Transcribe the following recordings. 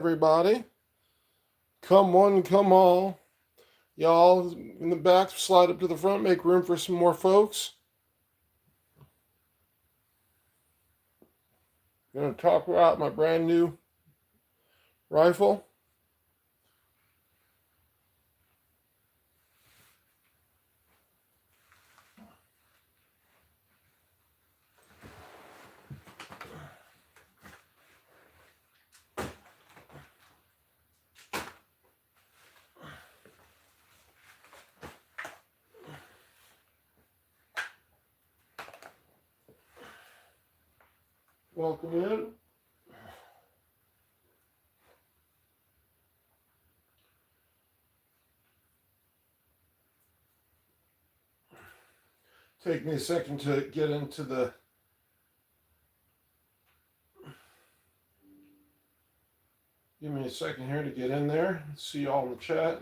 Everybody, come one, come all. Y'all in the back, slide up to the front, make room for some more folks. I'm going to talk about my brand new rifle. Welcome in. Take me a second to get into the Give me a second here to get in there. See y'all in the chat.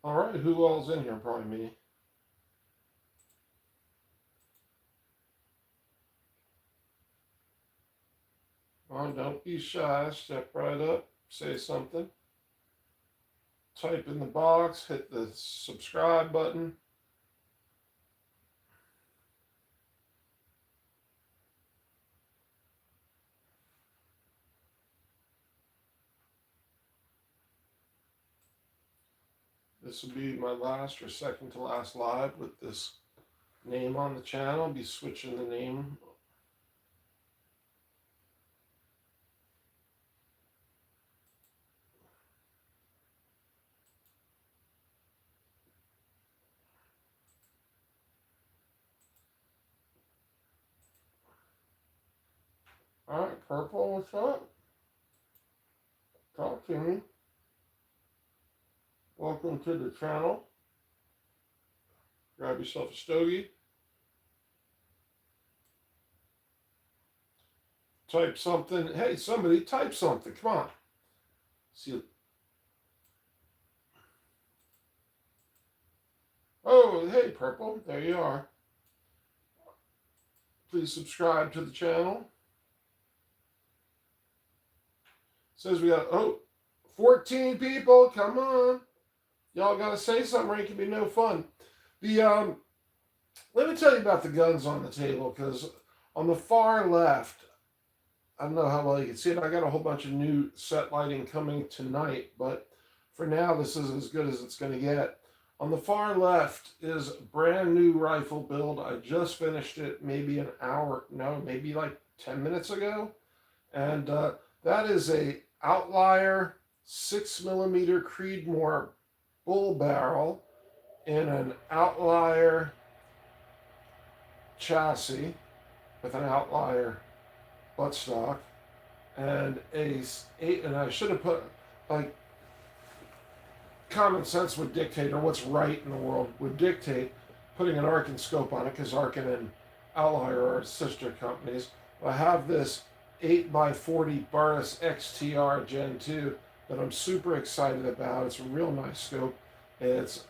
All right, who all's in here? Probably me. Oh, don't be shy. Step right up. Say something. Type in the box. Hit the subscribe button. This will be my last or second to last live with this name on the channel. I'll be switching the name. All right, Purple, what's up? Talk to me. Welcome to the channel. Grab yourself a stogie. Type something. Hey, somebody type something. Come on. See. Oh, hey, Purple. There you are. Please subscribe to the channel. Says we got, 14 people. Come on. Y'all got to say something or it can be no fun. Let me tell you about the guns on the table, because on the far left, I don't know how well you can see it. I got a whole bunch of new set lighting coming tonight, but for now, this is as good as it's going to get. On the far left is a brand new rifle build. I just finished it maybe an hour, no, maybe like 10 minutes ago. And that is a Outlier 6mm Creedmoor bull barrel in an Outlier chassis with an Outlier buttstock and and I should have put, like, common sense would dictate, or what's right in the world would dictate, putting an Arkin scope on it, because Arkin and Outlier are sister companies. I have this 8x40 Burris XTR Gen 2 that I'm super excited about. It's a real nice scope. It's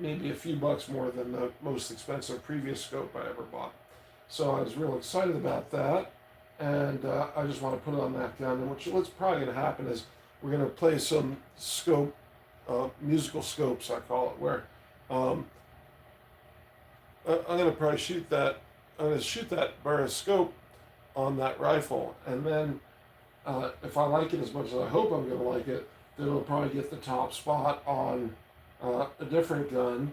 maybe a few bucks more than the most expensive previous scope I ever bought. So I was real excited about that. And I just want to put it on that gun. And what's probably going to happen is we're going to play some scope, musical scopes, I call it, where I'm going to probably shoot that. I'm going to shoot that Burris scope on that rifle, and then if I like it as much as I hope I'm going to like it, then it'll probably get the top spot on a different gun,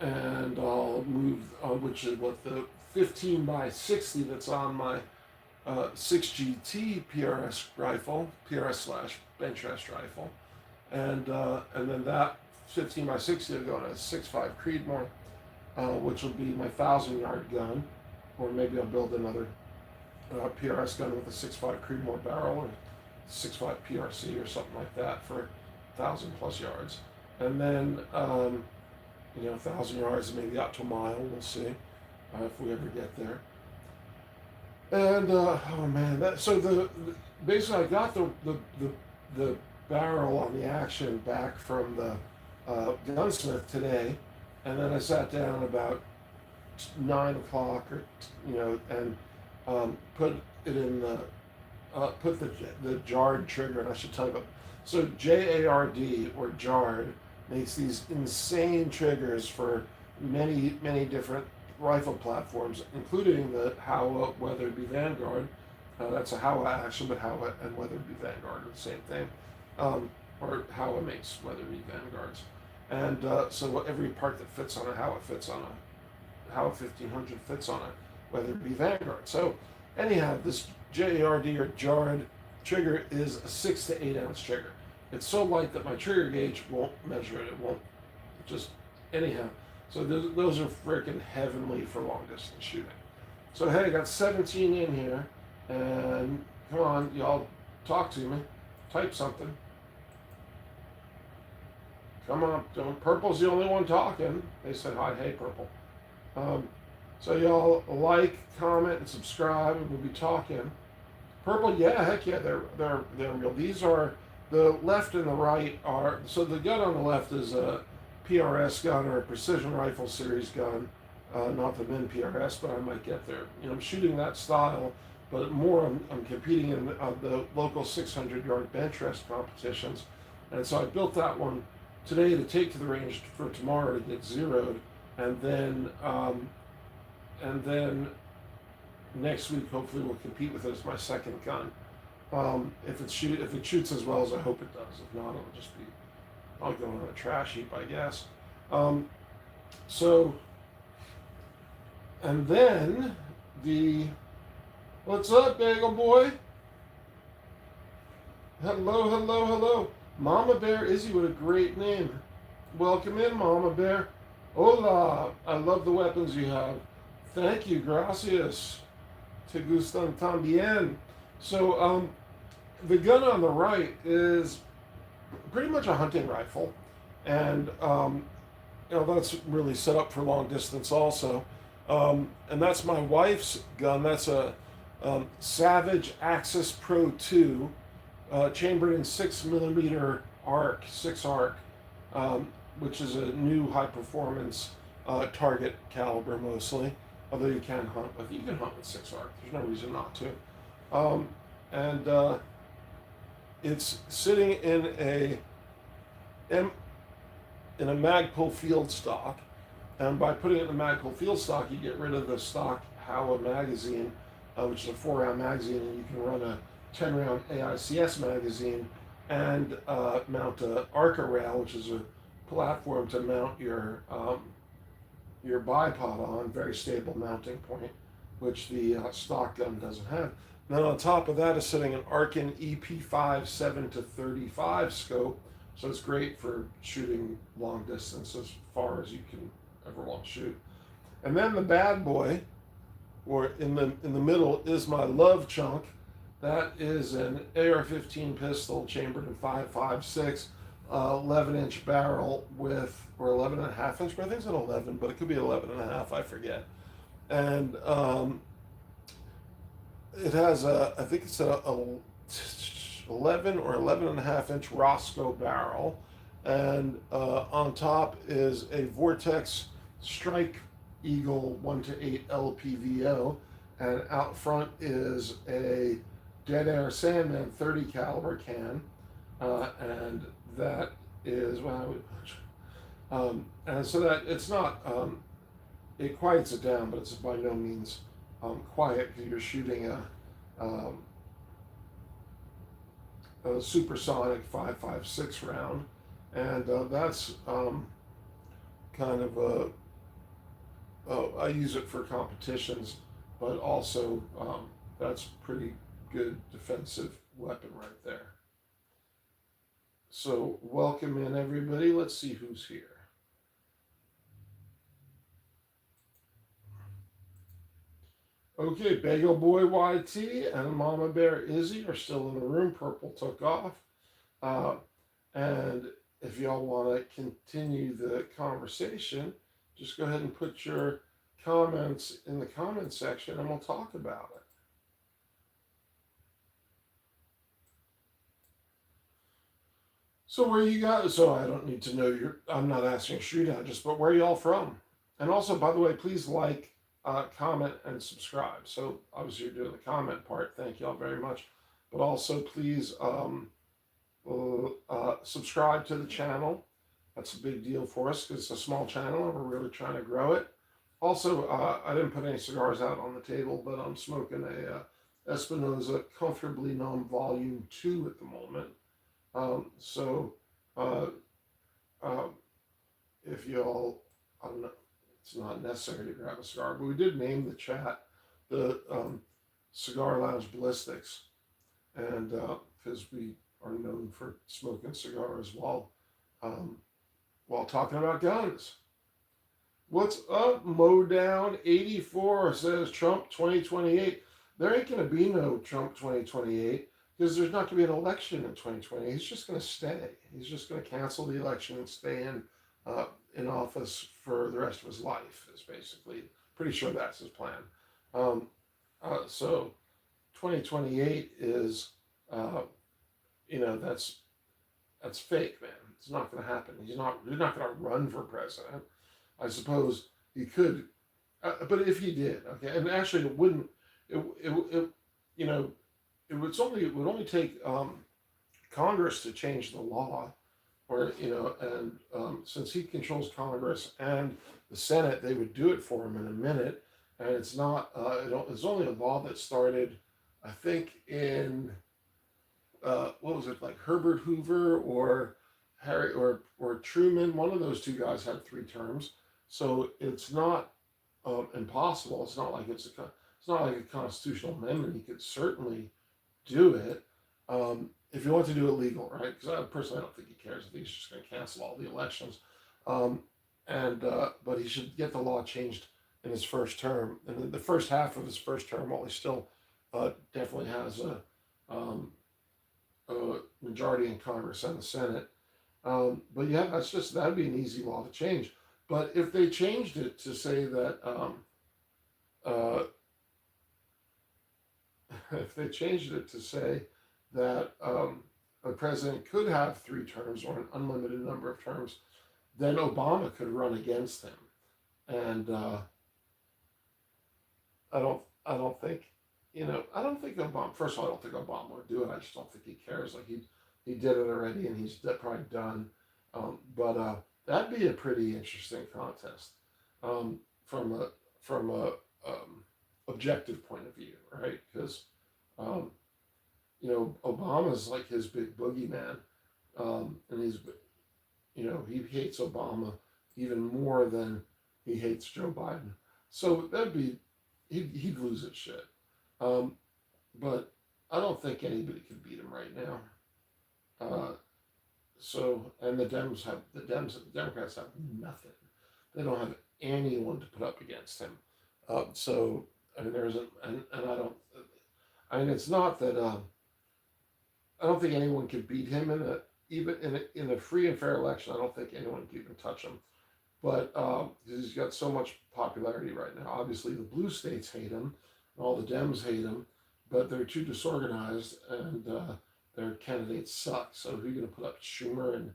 and I'll move, which is what the 15x60 that's on my 6GT PRS rifle, PRS slash bench rest rifle, and then that 15x60 will go on a 6.5 Creedmoor, which will be my 1,000-yard gun, or maybe I'll build another PRS gun with a 6.5 Creedmoor barrel or 6.5 PRC or something like that for 1,000+ yards. And then, 1,000 yards, maybe out to a mile, we'll see if we ever get there. And, oh man, basically I got the barrel on the action back from the gunsmith today, and then I sat down about 9 o'clock, and put it in put the jarred trigger. And I should tell you about. So JARD or jarred makes these insane triggers for many different rifle platforms, including the Howa Weatherby Vanguard. That's a Howa action, but Howa and Weatherby Vanguard are the same thing. Or Howa makes Weatherby Vanguards. And so every part that fits on a Howa fits on a Howa 1500 fits on a Weatherby Vanguard. So anyhow, this JARD or jarred trigger is a 6 to 8 ounce trigger. It's so light that my trigger gauge won't measure it. It won't just anyhow. So those are freaking heavenly for long distance shooting. So hey, I got 17 in here, and come on, y'all, talk to me, type something. Come on, Purple's the only one talking. They said hi, hey Purple. So y'all like, comment, and subscribe, and we'll be talking. Purple, yeah, heck yeah, they're real. These are the left and the right are. So the gun on the left is a PRS gun or a precision rifle series gun, not the Min PRS, but I might get there. I'm shooting that style, but more I'm competing in the local 600-yard bench rest competitions, and so I built that one today to take to the range for tomorrow to get zeroed, and then next week hopefully we'll compete with it as my second gun. If it shoots as well as I hope it does. If not, I'll go on a trash heap, I guess. And then what's up, Bagel Boy? Hello. Mama Bear Izzy, what a great name. Welcome in, Mama Bear. Hola, I love the weapons you have. Thank you, gracias. Te gustan también. So, the gun on the right is pretty much a hunting rifle, and that's really set up for long distance also. And that's my wife's gun. That's a Savage Axis Pro 2, chambered in 6mm arc, 6 arc, which is a new high performance target caliber mostly. Although you can hunt with 6 arc. There's no reason not to. And it's sitting in a Magpul field stock, and by putting it in the Magpul field stock, you get rid of the stock Howa magazine, which is a 4-round magazine, and you can run a 10-round AICS magazine and mount a Arca rail, which is a platform to mount your bipod on, very stable mounting point, which the stock gun doesn't have. Then on top of that is sitting an Arkin EP5 7 to 35 scope, so it's great for shooting long distance as far as you can ever want to shoot. And then the bad boy, or in the middle, is my love chunk. That is an AR-15 pistol chambered in 5.56, 11-inch barrel with, or 11.5 inch, but I think it's an 11, but it could be 11.5, I forget. And it has I think it's a 11 or 11.5 inch Roscoe barrel, and on top is a Vortex Strike Eagle 1-8 LPVO, and out front is a Dead Air Sandman 30 caliber can, and that is and so that it's not it quiets it down, but it's by no means quiet, because you're shooting a supersonic 5.56 round, and that's kind of I use it for competitions, but also that's pretty good defensive weapon right there. So welcome in, everybody. Let's see who's here. Okay, Bagel Boy YT and Mama Bear Izzy are still in the room. Purple took off. Uh, and if y'all want to continue the conversation, just go ahead and put your comments in the comment section and we'll talk about it. So where you guys? So I don't need to know your. I'm not asking a street address, but where y'all from? And also, by the way, please like, comment, and subscribe. So obviously you're doing the comment part. Thank y'all very much. But also please subscribe to the channel. That's a big deal for us because it's a small channel and we're really trying to grow it. Also, I didn't put any cigars out on the table, but I'm smoking a Espinosa Comfortably Numb Volume 2 at the moment. So, uh, um, if y'all, I don't know, it's not necessary to grab a cigar, but we did name the chat the Cigar Lounge Ballistics, and because we are known for smoking cigars um, while talking about guns. What's up, Modown84 says Trump 2028. There ain't going to be no Trump 2028 because there's not going to be an election in 2020. He's just going to stay. He's just going to cancel the election and stay in office for the rest of his life. Is basically pretty sure that's his plan. So 2028 is, that's fake, man. It's not going to happen. He's not going to run for president. I suppose he could, but if he did, okay, and actually it wouldn't. It it would only take Congress to change the law, or since he controls Congress and the Senate, they would do it for him in a minute. And it's not. It's only a law that started, I think, in what was it, like Herbert Hoover or Harry or Truman? One of those two guys had 3 terms, so it's not impossible. It's not like it's not like a constitutional amendment. He could certainly do it if you want to do it legal, right? Because I personally don't think he cares. I think he's just going to cancel all the elections, but he should get the law changed in his first term, and in the first half of his first term, while he still definitely has a majority in Congress and the Senate. But yeah, that'd be an easy law to change. But if they changed it to say that, if they changed it to say that a president could have 3 terms or an unlimited number of terms, then Obama could run against him. And I don't think, I don't think Obama. First of all, I don't think Obama would do it. I just don't think he cares. Like he did it already, and he's probably done. But that'd be a pretty interesting contest from a objective point of view, right? Because Obama's like his big boogeyman, and he hates Obama even more than he hates Joe Biden. So he'd lose his shit. But I don't think anybody can beat him right now. And the Democrats have nothing. They don't have anyone to put up against him. It's not that I don't think anyone can beat him in a free and fair election. I don't think anyone can even touch him. But he's got so much popularity right now. Obviously, the blue states hate him, and all the Dems hate him, but they're too disorganized, and their candidates suck. So who are you going to put up? Schumer and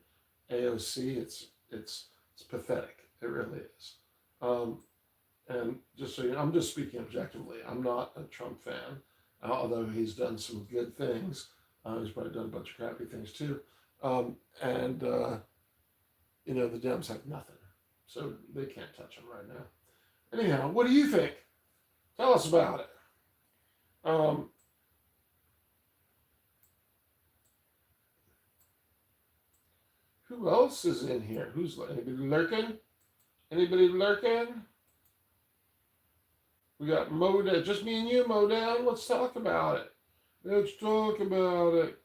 AOC? It's pathetic. It really is. And just so you know, I'm just speaking objectively. I'm not a Trump fan, although he's done some good things. He's probably done a bunch of crappy things too. The Dems have nothing. So they can't touch him right now. Anyhow, what do you think? Tell us about it. Who else is in here? Anybody lurking? Anybody lurking? We got Modown. Just me and you, Modown. Let's talk about it. Let's talk about it.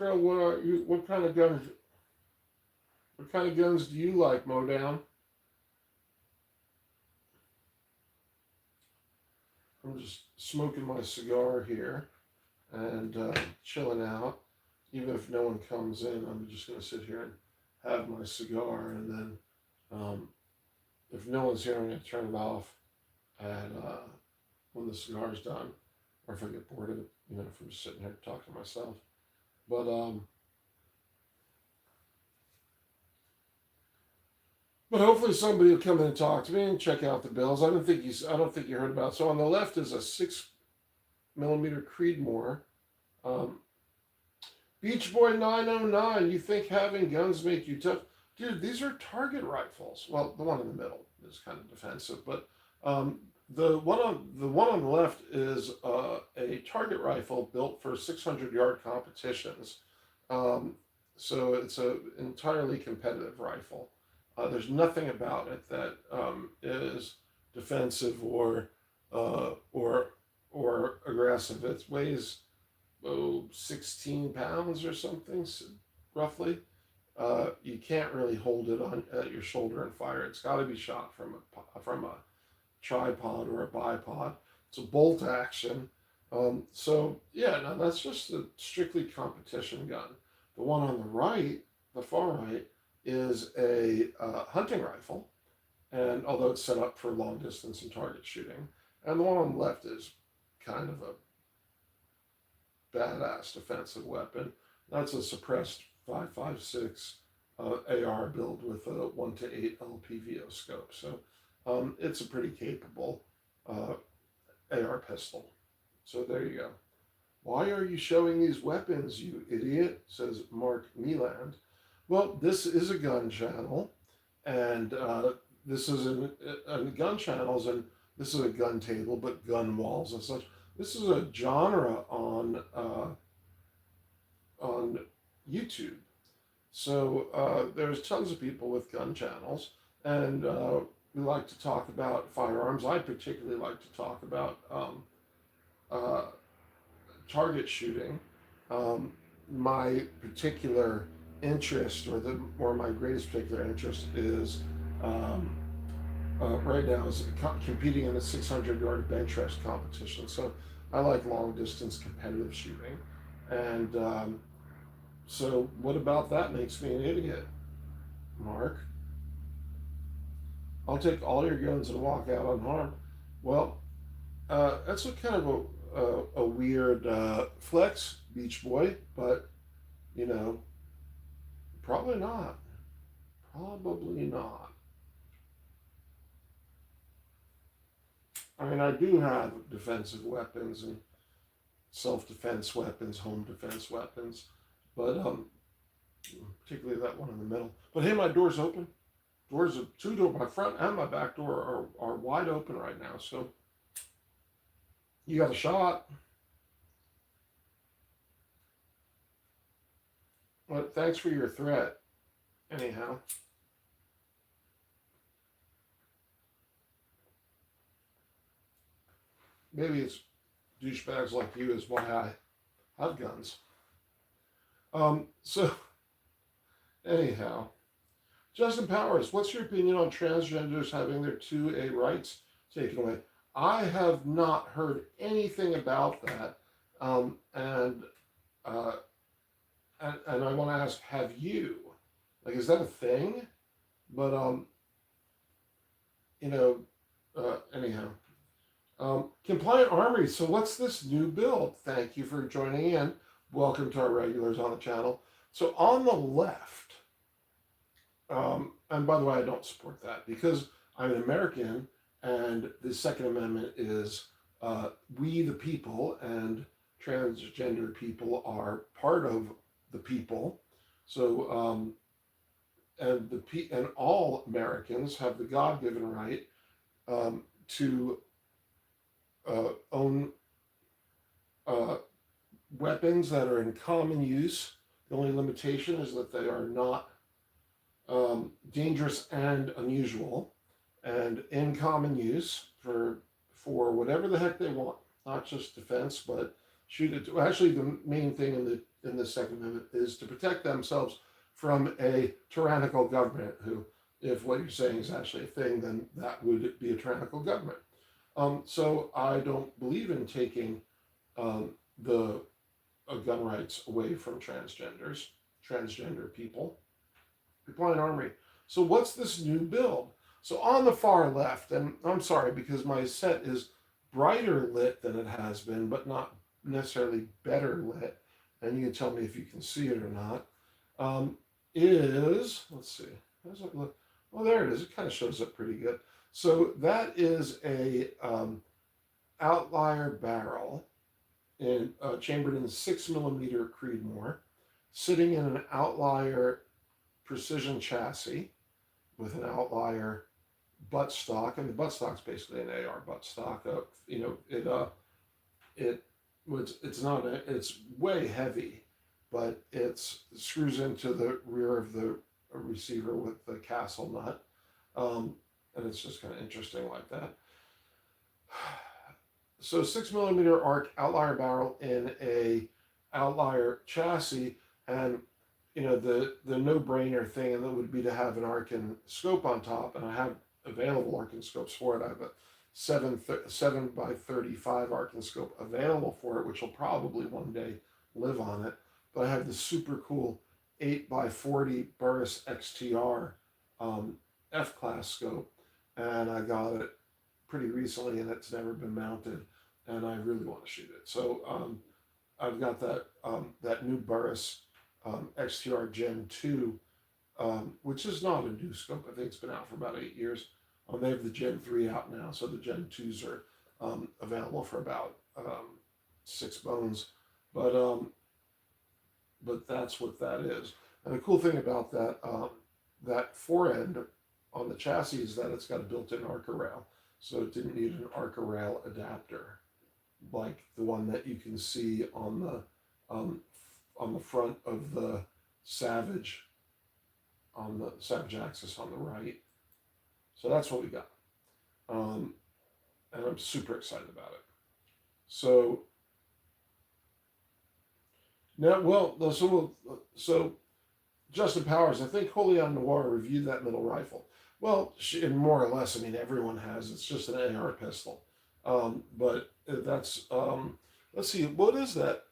Trail, what are you? What kind of guns? What kind of guns do you like, Modown? I'm just smoking my cigar here and chilling out. Even if no one comes in, I'm just going to sit here and have my cigar. And then if no one's here, I'm going to turn it off and when the cigar's done, or if I get bored of it, if I'm just sitting here talking to myself. But hopefully somebody will come in and talk to me and check out the bills. I don't think you heard about it. So on the left is a 6mm Creedmoor. Beach Boy 909. You think having guns make you tough? Dude, these are target rifles. Well, the one in the middle is kind of defensive, but the one on the left is a target rifle built for 600-yard competitions. So it's an entirely competitive rifle. There's nothing about it that is defensive or aggressive. It weighs 16 pounds or something, roughly. You can't really hold it on at your shoulder and fire. It's got to be shot from a tripod or a bipod. It's a bolt action. So yeah, no, that's just a strictly competition gun. The one on the right, the far right, is a hunting rifle, and although it's set up for long distance and target shooting, and the one on the left is kind of a badass defensive weapon. That's a suppressed 5.56 AR build with a 1:8 LPVO scope. So it's a pretty capable AR pistol. So there you go. Why are you showing these weapons, you idiot? Says Mark Meland. Well, this is a gun channel, and this is gun channels, and this is a gun table, but gun walls and such. This is a genre on YouTube. So there's tons of people with gun channels, and we like to talk about firearms. I particularly like to talk about target shooting. My particular interest, or my greatest particular interest, is right now is competing in a 600-yard bench rest competition. So I like long distance competitive shooting, and so what about that makes me an idiot, Mark? I'll take all your guns and walk out unharmed. Well, that's a kind of a weird flex, Beach Boy, but probably not. Probably not. I mean, I do have defensive weapons and self-defense weapons, home defense weapons, but particularly that one in the middle. But hey, my door's open. My front and my back door are wide open right now. So you got a shot. But thanks for your threat. Anyhow. Maybe it's douchebags like you is why I have guns. So anyhow. Justin Powers, what's your opinion on transgenders having their 2A rights taken away? I have not heard anything about that, and I want to ask, have you? Like, is that a thing? But anyhow, Compliant Armory. So what's this new build? Thank you for joining in. Welcome to our regulars on the channel. So on the left, and by the way, I don't support that because I'm an American, and the Second Amendment is we the people, and transgender people are part of the people. So and all Americans have the God-given right to own weapons that are in common use. The only limitation is that they are not dangerous and unusual, and in common use for whatever the heck they want, not just defense, but shoot it. Well, actually, the main thing in the Second Amendment is to protect themselves from a tyrannical government. Who, if what you're saying is actually a thing, then that would be a tyrannical government. So I don't believe in taking the gun rights away from transgender people in armory. So what's this new build? So on the far left, and I'm sorry because my set is brighter lit than it has been, but not necessarily better lit, and you can tell me if you can see it or not, is, let's see, how does it look? Oh, there it is. It kind of shows up pretty good. So that is a outlier barrel chambered in 6mm Creedmoor, sitting in an outlier precision chassis with an outlier buttstock, and the buttstock's basically an AR buttstock. It's way heavy, but it screws into the rear of the receiver with the castle nut, and it's just kind of interesting like that. So 6mm arc outlier barrel in a outlier chassis, and the no-brainer thing and that would be to have an Arkin scope on top, and I have available Arkin scopes for it. I have a 7x35 Arkin scope available for it, which will probably one day live on it. But I have the super cool 8x40 Burris XTR F-class scope, and I got it pretty recently, and it's never been mounted, and I really want to shoot it. So I've got that new Burris XTR Gen 2, which is not a new scope. I think it's been out for about 8 years. They have the Gen 3 out now, so the Gen 2s are available for about 6 bones. But that's what that is. And the cool thing about that forend on the chassis is that it's got a built-in Arca rail, so it didn't need an Arca rail adapter like the one that you can see on the front of the Savage, on the Savage axis on the right. So that's what we got, and I'm super excited about it. So now, so Justin Powers, I think Holion Noir reviewed that middle rifle. Well, more or less, I mean, everyone has. It's just an AR pistol. But that's, let's see, what is that?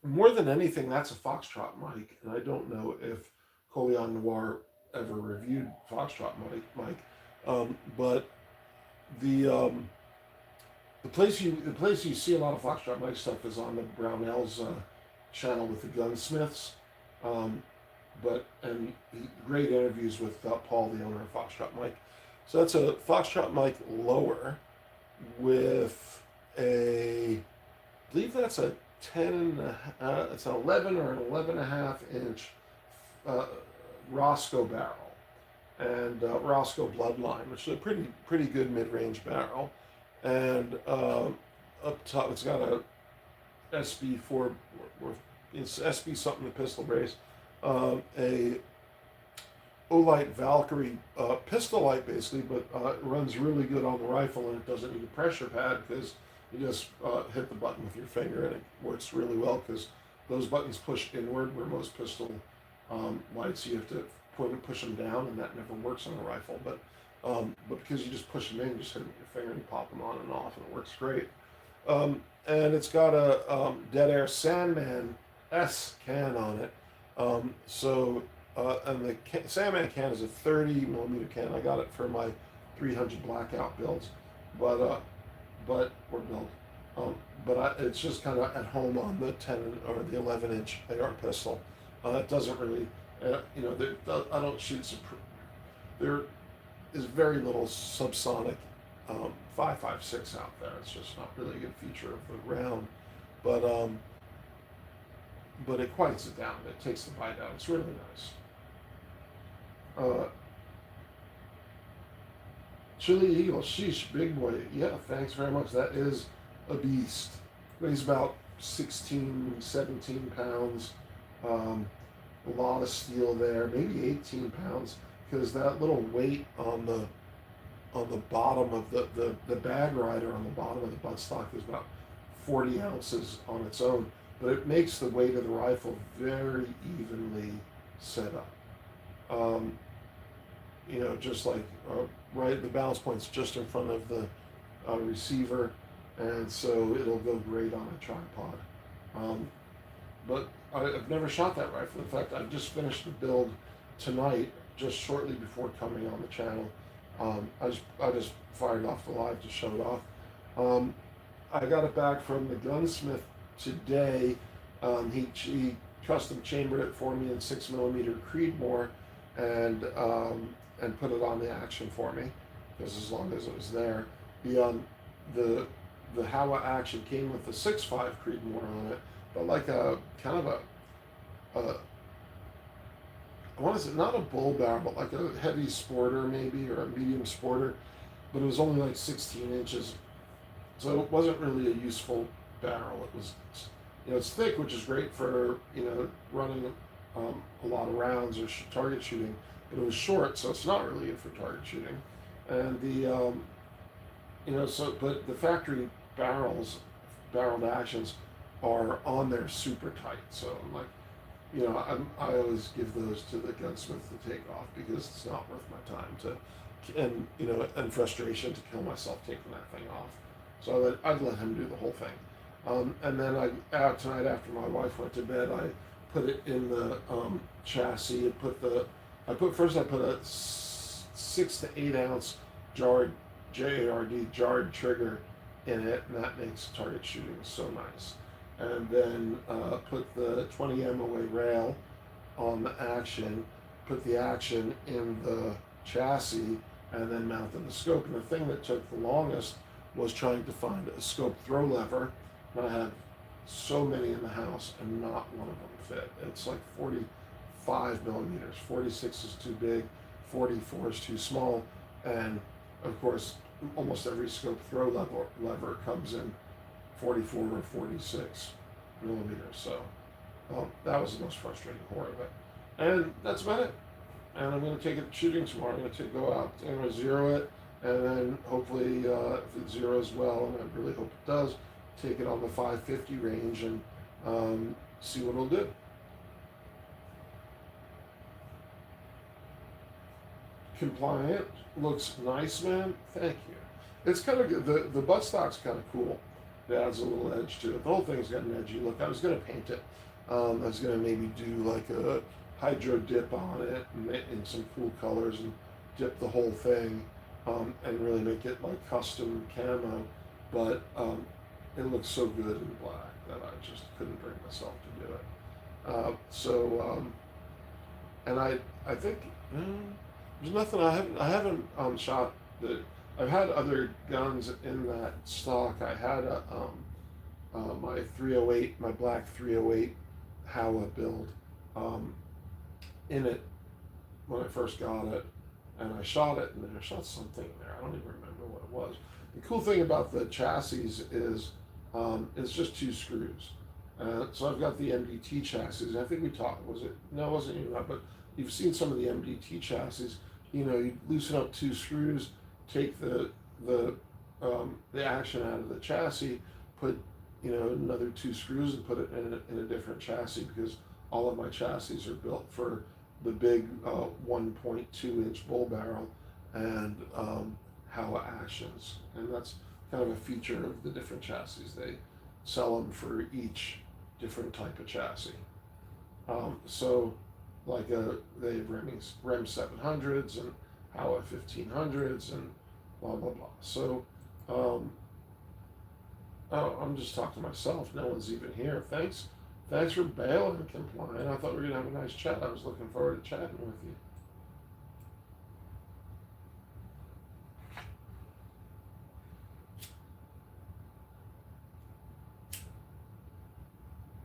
More than anything, that's a Foxtrot mic, and I don't know if Holion Noir ever reviewed Foxtrot mic. But the place you see a lot of Foxtrot mic stuff is on the Brownells channel with the Gunsmiths. And great interviews with Paul, the owner of Foxtrot mic. So that's a Foxtrot mic lower with I believe that's a 10, it's an 11 or an 11.5 inch Roscoe barrel, and Roscoe Bloodline, which is a pretty good mid-range barrel. And up top, it's got a SB4, it's SB something, the pistol brace, a Olight Valkyrie pistol light basically, but it runs really good on the rifle, and it doesn't need a pressure pad because you just hit the button with your finger, and it works really well because those buttons push inward, where most pistol lights you have to push them down, and that never works on a rifle. But because you just push them in, you just hit them with your finger and you pop them on and off, and it works great. And it's got a Dead Air Sandman S can on it. And the Sandman can is a 30mm can. I got it for my 300 blackout builds, but it's just kind of at home on the 10 or the 11-inch AR pistol. It doesn't really, I don't shoot. There is very little subsonic 5.56 out there. It's just not really a good feature of the round, but it quiets it down. It takes the bite out. It's really nice. Chili Eagle, sheesh, big boy. Yeah, thanks very much. That is a beast. Weighs about 16, 17 pounds. A lot of steel there, maybe 18 pounds, because that little weight on the bottom of the bag rider on the bottom of the buttstock is about 40 ounces on its own, but it makes the weight of the rifle very evenly set up. Um, just like right, the balance point's just in front of the receiver, and so it'll go great on a tripod. Um, but I've never shot that rifle. In fact, I just finished the build tonight, just shortly before coming on the channel. I just fired off the live to show it off. I got it back from the gunsmith today. He custom chambered it for me in 6mm Creedmoor, and put it on the action for me, because as long as it was there, the the Howa action came with the 6.5 Creedmoor on it, but like a kind of a I want to say not a bull barrel, but like a heavy sporter maybe, or a medium sporter, but it was only like 16 inches, so it wasn't really a useful barrel. It was, it's thick, which is great for running a lot of rounds or target shooting, but it was short, so it's not really good for target shooting. And but the factory barreled actions are on there super tight. So I'm like, I always give those to the gunsmith to take off, because it's not worth my time and frustration to kill myself taking that thing off. So I'd let him do the whole thing. And then tonight after my wife went to bed, I put it in the chassis. I put a 6 to 8 ounce jarred JARD jarred trigger in it, and that makes target shooting so nice. And then put the 20 MOA rail on the action, put the action in the chassis, and then mounted the scope. And the thing that took the longest was trying to find a scope throw lever. And I had so many in the house, and not one of them fit. It's like 45mm, 46 is too big, 44 is too small, and of course, almost every scope throw lever comes in 44 or 46mm. So that was the most frustrating part of it. And that's about it. And I'm going to take it shooting tomorrow. I'm going to go out and I'm going to zero it, and then hopefully, if it zeroes well, and I really hope it does, take it on the 550 range and see what it'll do. Compliant, looks nice, man. Thank you. It's kind of good. The buttstock's kind of cool. It adds a little edge to it. The whole thing's got an edgy look. I was going to paint it. I was going to maybe do like a hydro dip on it in some cool colors, and dip the whole thing, and really make it like custom camo. But it looks so good in black that I just couldn't bring myself to do it. And I think there's nothing I haven't shot that. I've had other guns in that stock. I had my 308, my black 308 Howa build in it when I first got it, and I shot it, and then I shot something in there. I don't even remember what it was. The cool thing about the chassis is it's just 2 screws. So I've got the MDT chassis. I think we talked. No, it wasn't you, but you've seen some of the MDT chassis. You loosen up 2 screws, take the action out of the chassis, put another 2 screws, and put it in a different chassis, because all of my chassis are built for the big 1.2-inch bull barrel and Howa actions, and that's kind of a feature of the different chassis. They sell them for each different type of chassis. So like they have Rem 700s and Howa 1500s and blah blah blah. So I'm just talking to myself. No one's even here. Thanks for bailing and complying. I thought we were gonna have a nice chat. I was looking forward to chatting with you.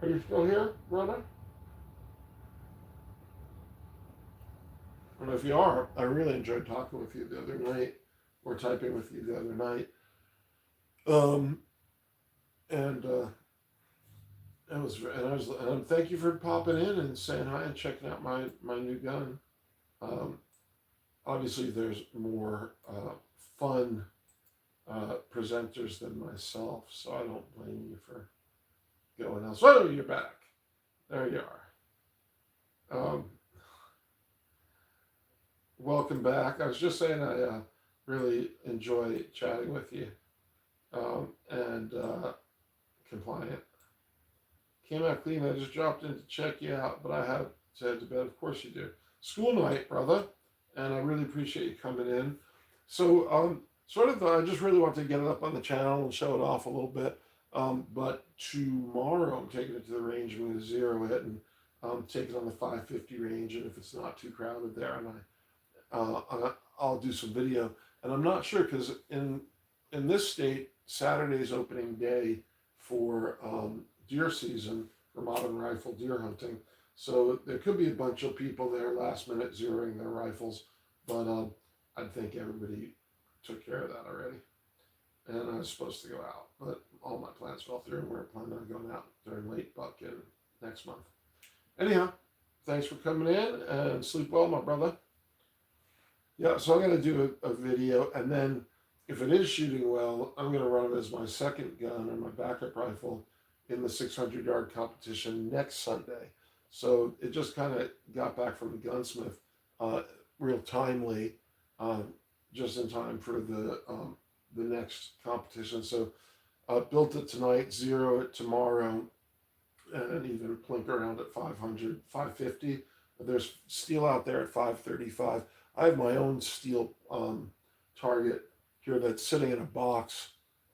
Are you still here, Rona? And if you are, I really enjoyed talking with you the other night, or typing with you the other night. And thank you for popping in and saying hi and checking out my new gun. Obviously, there's more fun presenters than myself, so I don't blame you for going else. Oh, you're back. There you are. Welcome back. I was just saying I really enjoy chatting with you, and compliant. Came out clean. I just dropped in to check you out, but I have to head to bed. Of course you do. School night, brother, and I really appreciate you coming in. So, I just really want to get it up on the channel and show it off a little bit. But tomorrow I'm taking it to the range. I'm going to zero it and take it on the 550 range, and if it's not too crowded there, and I'll do some video. And I'm not sure because in this state, Saturday's opening day for deer season for modern rifle deer hunting. So there could be a bunch of people there last minute zeroing their rifles, but I think everybody took care of that already. And I was supposed to go out, but all my plans fell through, and we're planning on going out during late buck in next month. Anyhow, thanks for coming in, and sleep well, my brother. Yeah, so I'm going to do a video, and then if it is shooting well, I'm going to run it as my second gun or my backup rifle in the 600-yard competition next Sunday. So it just kind of got back from the gunsmith real timely, just in time for the next competition. So built it tonight, zero it tomorrow, and even plink around at 500, 550. There's steel out there at 535. I have my own steel target here that's sitting in a box,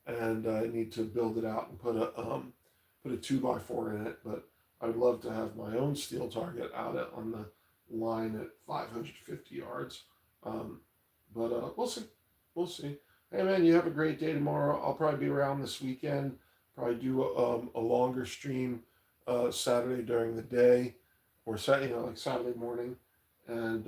and I need to build it out and put a 2x4 in it. But I'd love to have my own steel target out on the line at 550 yards. But we'll see. We'll see. Hey man, you have a great day tomorrow. I'll probably be around this weekend. Probably do a longer stream Saturday during the day, or like Saturday morning, and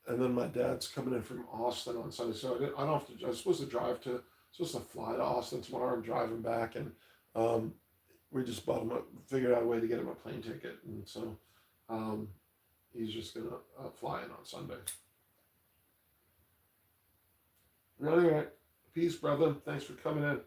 then my dad's coming in from Austin on Sunday, so I don't have to. I'm supposed to fly to Austin tomorrow and drive him back, and we just figured out a way to get him a plane ticket, and so he's just gonna fly in on Sunday. Anyway, peace, brother. Thanks for coming in.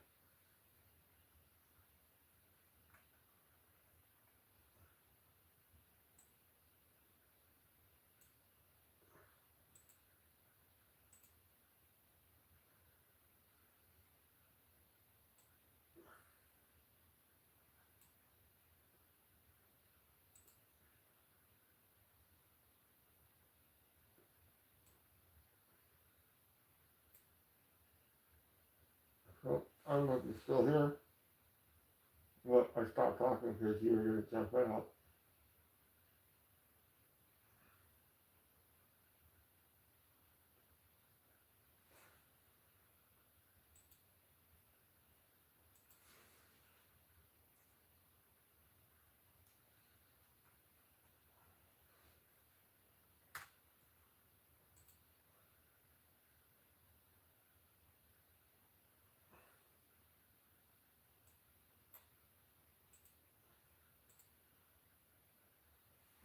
Well, I don't know if you're still here, but I stopped talking because you were going to jump out.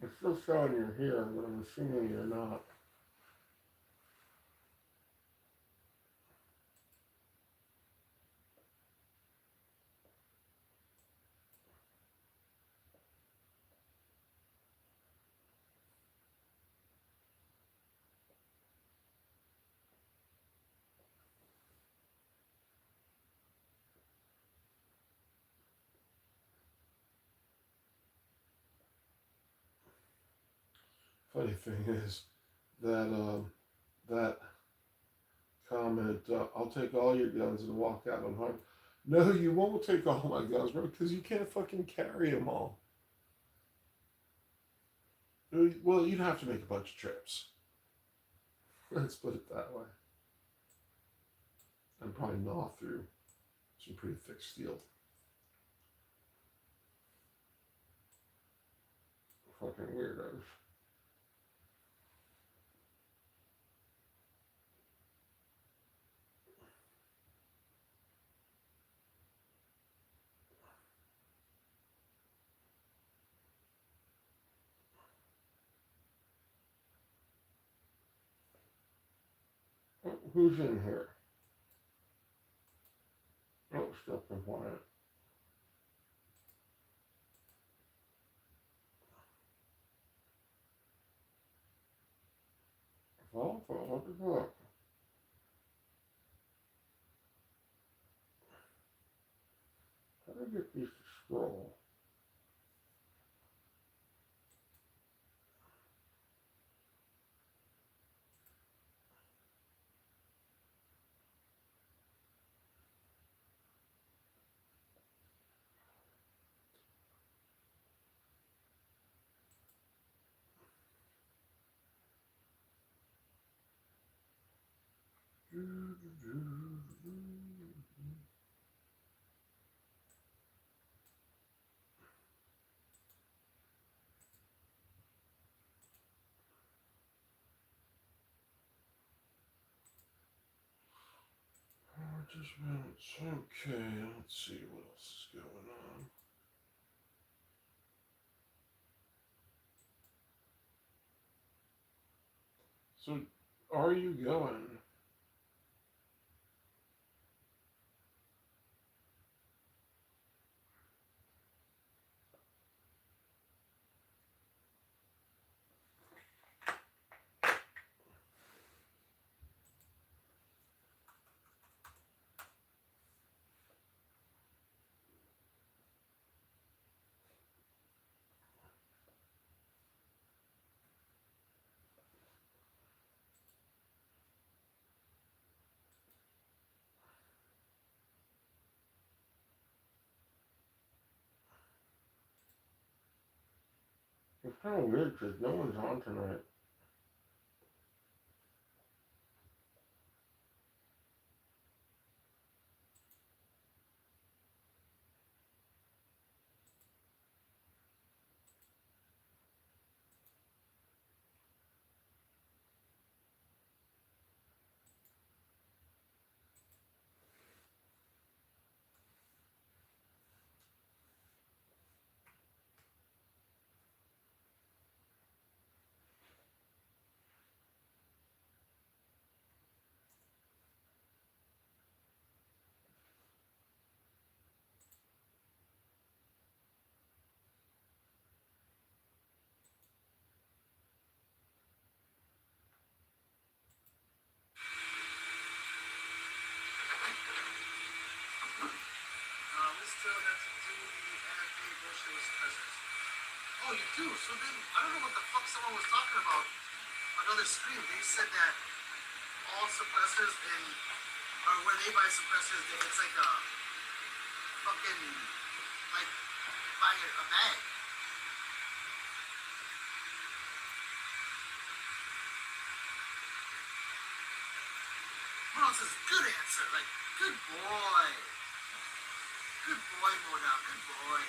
It's still showing you're here, but I'm assuming you're not. Funny thing is that that comment, I'll take all your guns and walk out unharmed. No, you won't take all my guns, bro, because you can't fucking carry them all. Well, you'd have to make a bunch of trips. Let's put it that way. And probably gnaw through some pretty thick steel. Fucking weirdos. Oh, who's in here? Oh, still compliant. Well, look at that. How do I get these to scroll? Just minutes. Okay, let's see what else is going on. So, are you going? It's kind of weird because no one's on tonight. We still have to do the NFA bullshit with suppressors. Oh, you do? So then, I don't know what the fuck someone was talking about on another stream. They said that all suppressors or when they buy suppressors, it's like a fucking, like, buying a bag. What else is good answer? Like, good boy. Good boy, Mona. Good boy.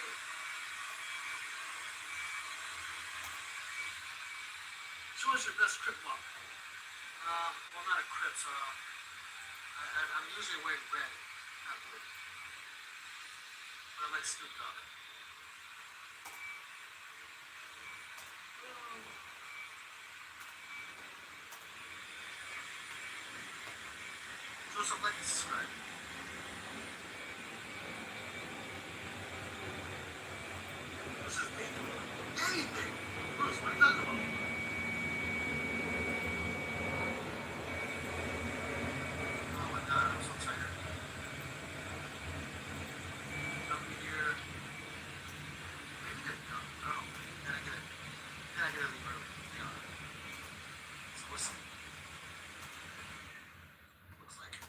Show us your best crip walk. Well, I'm not a crip, so I'm usually wearing red, not blue. But I'm like Snoop Dogg. Joseph, like and subscribe. This is me. Anything. Bruce, what are you talking about? Oh my god, I'm so tired. Up here. Maybe get it done. I don't know. Then I get it. Then I get to leave early. Yeah. So we'll see. Looks like that.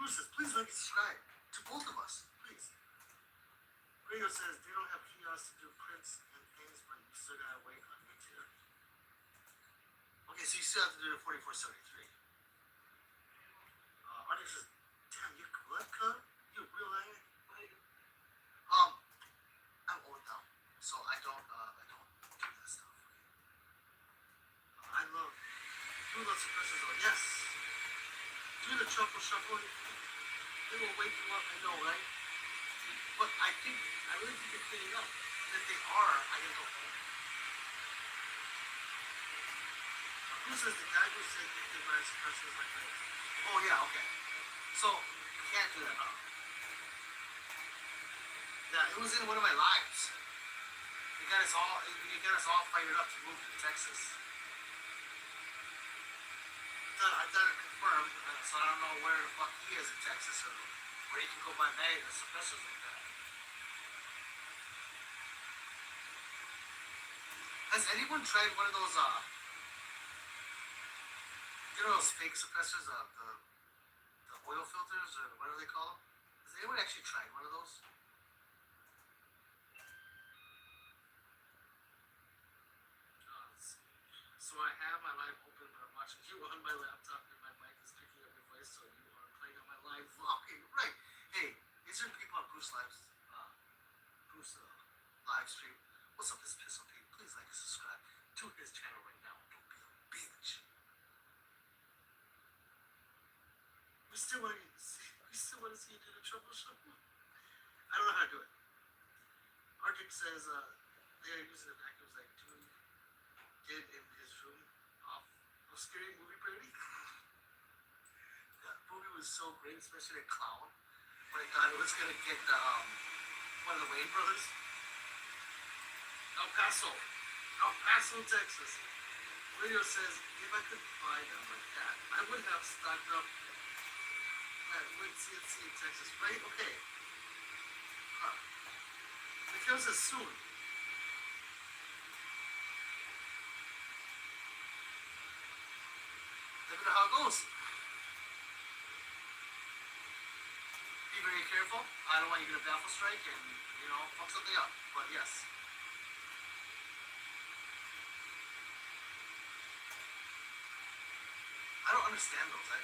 Bruce says, please like and subscribe to both of us, please. Ringo says they don't have kiosks to do prints and things, but you still gotta wait on me too. Okay, so you still have to do the 4473. Arctic says, Damn, you're what, cuz? You real liar? I'm old now, so I don't do that stuff. I love doing lots of suppressors though. Yes, doing the truffle shuffle, they will wake you up. I know, right? But I really think they're cleaning up. And if they are, I gotta go home. Who says the guy who said you can buy suppressors like this? Oh yeah, okay. So you can't do that, huh? Yeah, it was in one of my lives. You got us all fired up to move to Texas. I thought it confirmed, so I don't know where the fuck he is in Texas or where he can go buy bags and suppressors like that. Has anyone tried one of those you know those fake suppressors, the oil filters or whatever they call them? Has anyone actually tried one of those? Let's see. So I have my live open, but I'm watching you on my laptop, and my mic is picking up your voice, so you are playing on my live vlog. Right. Hey, is there people on Bruce live stream? What's up, this pistol Pete? Please like and subscribe to his channel right now. Don't be a bitch. We still want to see you do the trouble shuffle. I don't know how to do it. Arctic says they are using the vacuums like Toon did in his room off of Scary Movie Parody. That movie was so great, especially the clown. When I thought it was gonna get one of the Wayne brothers. El Paso, Texas. Radio says if I could buy them like that, I would have stocked up at Wood CNC in Texas, right? Okay. Huh. Mikhail says soon. Let me know how it goes. Be very careful. I don't want you to get a baffle strike and, fuck something up. But yes. I don't understand those. I've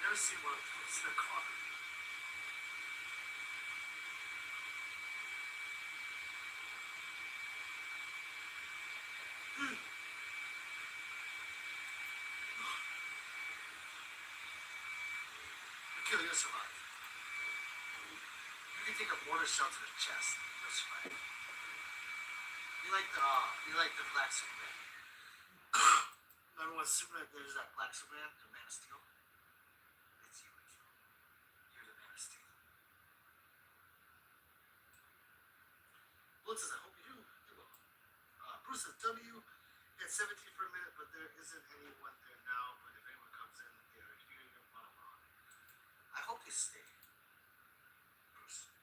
never seen one of those in a car. Kill, you'll survive. You can take a mortar shell to the chest. You'll survive. You like the black Superman. Remember when Superman, there's that black Superman, the Man of Steel? It's you, Mikhail. You're the Man of Steel. Blood says, I hope you do. You will. Bruce says, W at 17 for a minute, but there isn't anyone there now. But if anyone comes in, they are hearing them on a run. I hope they stay. Bruce.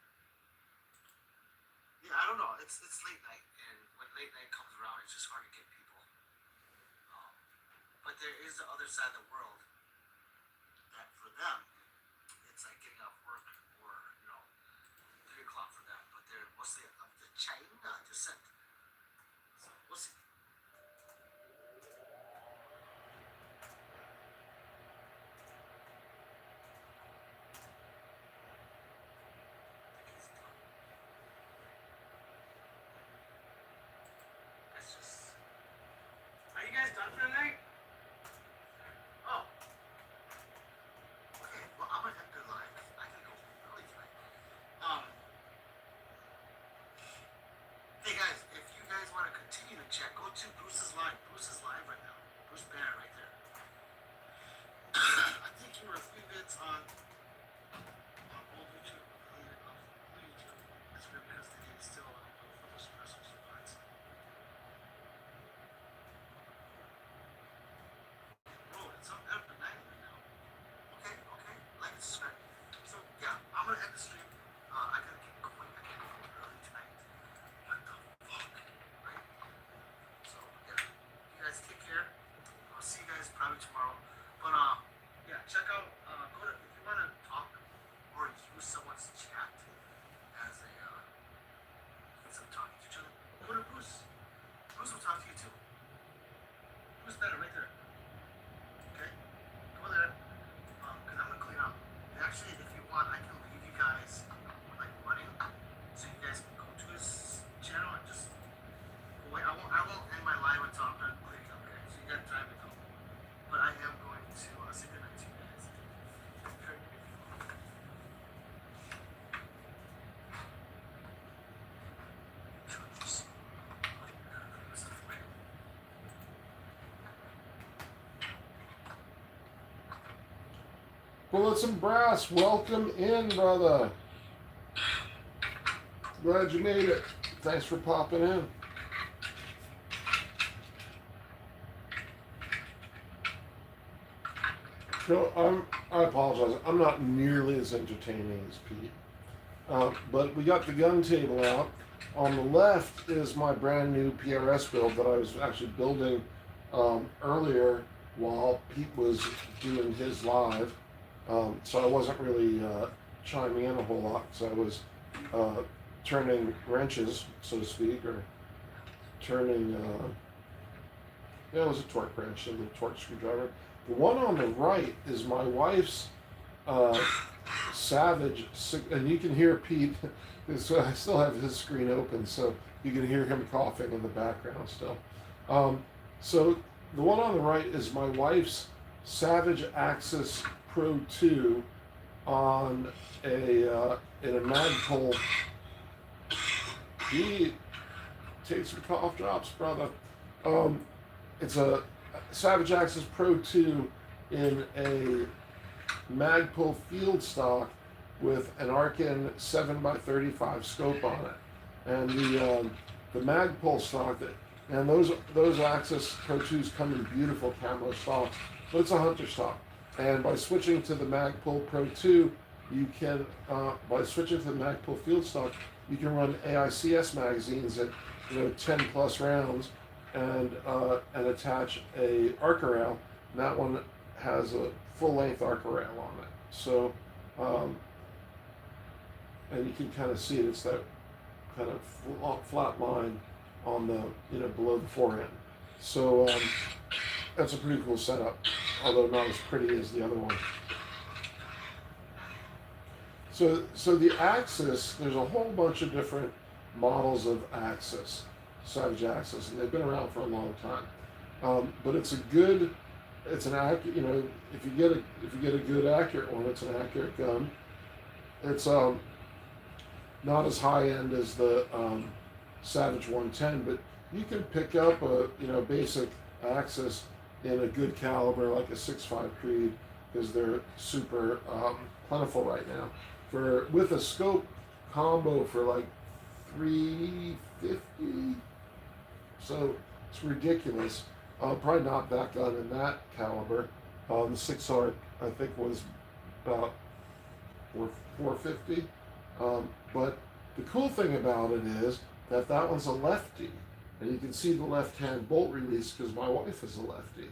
Yeah, I don't know. It's late night, and when late night comes around, it's just hard to get people. But there is the other side of the world that for them, it's like getting off work or, 3 o'clock for them. But they're mostly of the China descent. So we'll see. That's just. Are you guys done for the night? Oh. Okay. Bullets and Brass, welcome in, brother. Glad you made it. Thanks for popping in. No, I apologize. I'm not nearly as entertaining as Pete. But we got the gun table out. On the left is my brand new PRS build that I was actually building earlier while Pete was doing his live. So I wasn't really chiming in a whole lot because I was turning wrenches, so to speak, or turning, yeah, it was a torque wrench and a torque screwdriver. The one on the right is my wife's Savage, and you can hear Pete. I still have his screen open, so you can hear him coughing in the background still. So the one on the right is my wife's Savage Axis Pro 2 on a in a Magpul. Pete, take some cough drops, brother. It's a Savage Axis Pro 2 in a Magpul field stock with an Arkin 7x35 scope on it, and the Magpul stock and those Axis Pro 2s come in beautiful camo stocks, but it's a hunter stock. And by switching to the Magpul Pro 2, you can by switching to the Magpul field stock, you can run AICS magazines at 10 plus rounds, and attach a arc rail. And that one has a full-length arc rail on it. So, and you can kind of see it. It's that kind of flat line on the below the forehand. So that's a pretty cool setup, although not as pretty as the other one. So the Axis, there's a whole bunch of different models of Axis, Savage Axis, and they've been around for a long time. But it's an accurate, if you get a good accurate one, it's an accurate gun. It's not as high end as the Savage 110, but you can pick up a basic Axis in a good caliber like a 6.5 Creed, because they're super plentiful right now. With a scope combo for like $350, so it's ridiculous. Probably not that gun in that caliber. The 6R I think was about $450. But the cool thing about it is that one's a lefty, and you can see the left-hand bolt release because my wife is a lefty.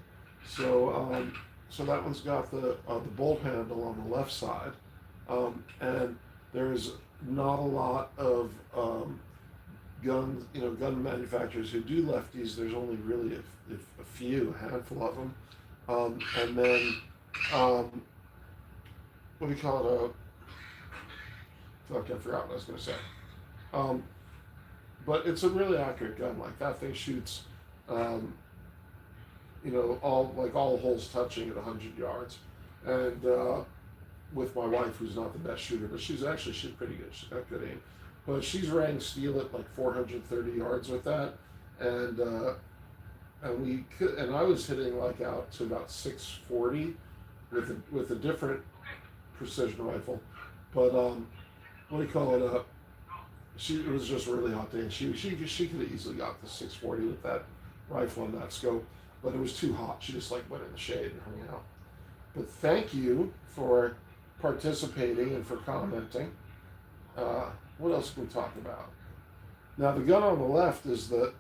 So so that one's got the bolt handle on the left side, and there's not a lot of gun manufacturers who do lefties. There's only really a few, a handful of them. And then, what do you call it? Fuck, I forgot what I was going to say. But it's a really accurate gun. Like that thing shoots, all holes touching at 100 yards. And with my wife, who's not the best shooter, but she's pretty good. She's got good aim. But she's rang steel at like 430 yards with that, and I was hitting like out to about 640 with a different precision rifle. But what do you call it? It was just a really hot day, and she could have easily got the 640 with that rifle and that scope, but it was too hot. She just like went in the shade and hung out. But thank you for participating and for commenting. What else can we talk about? Now the gun on the left is the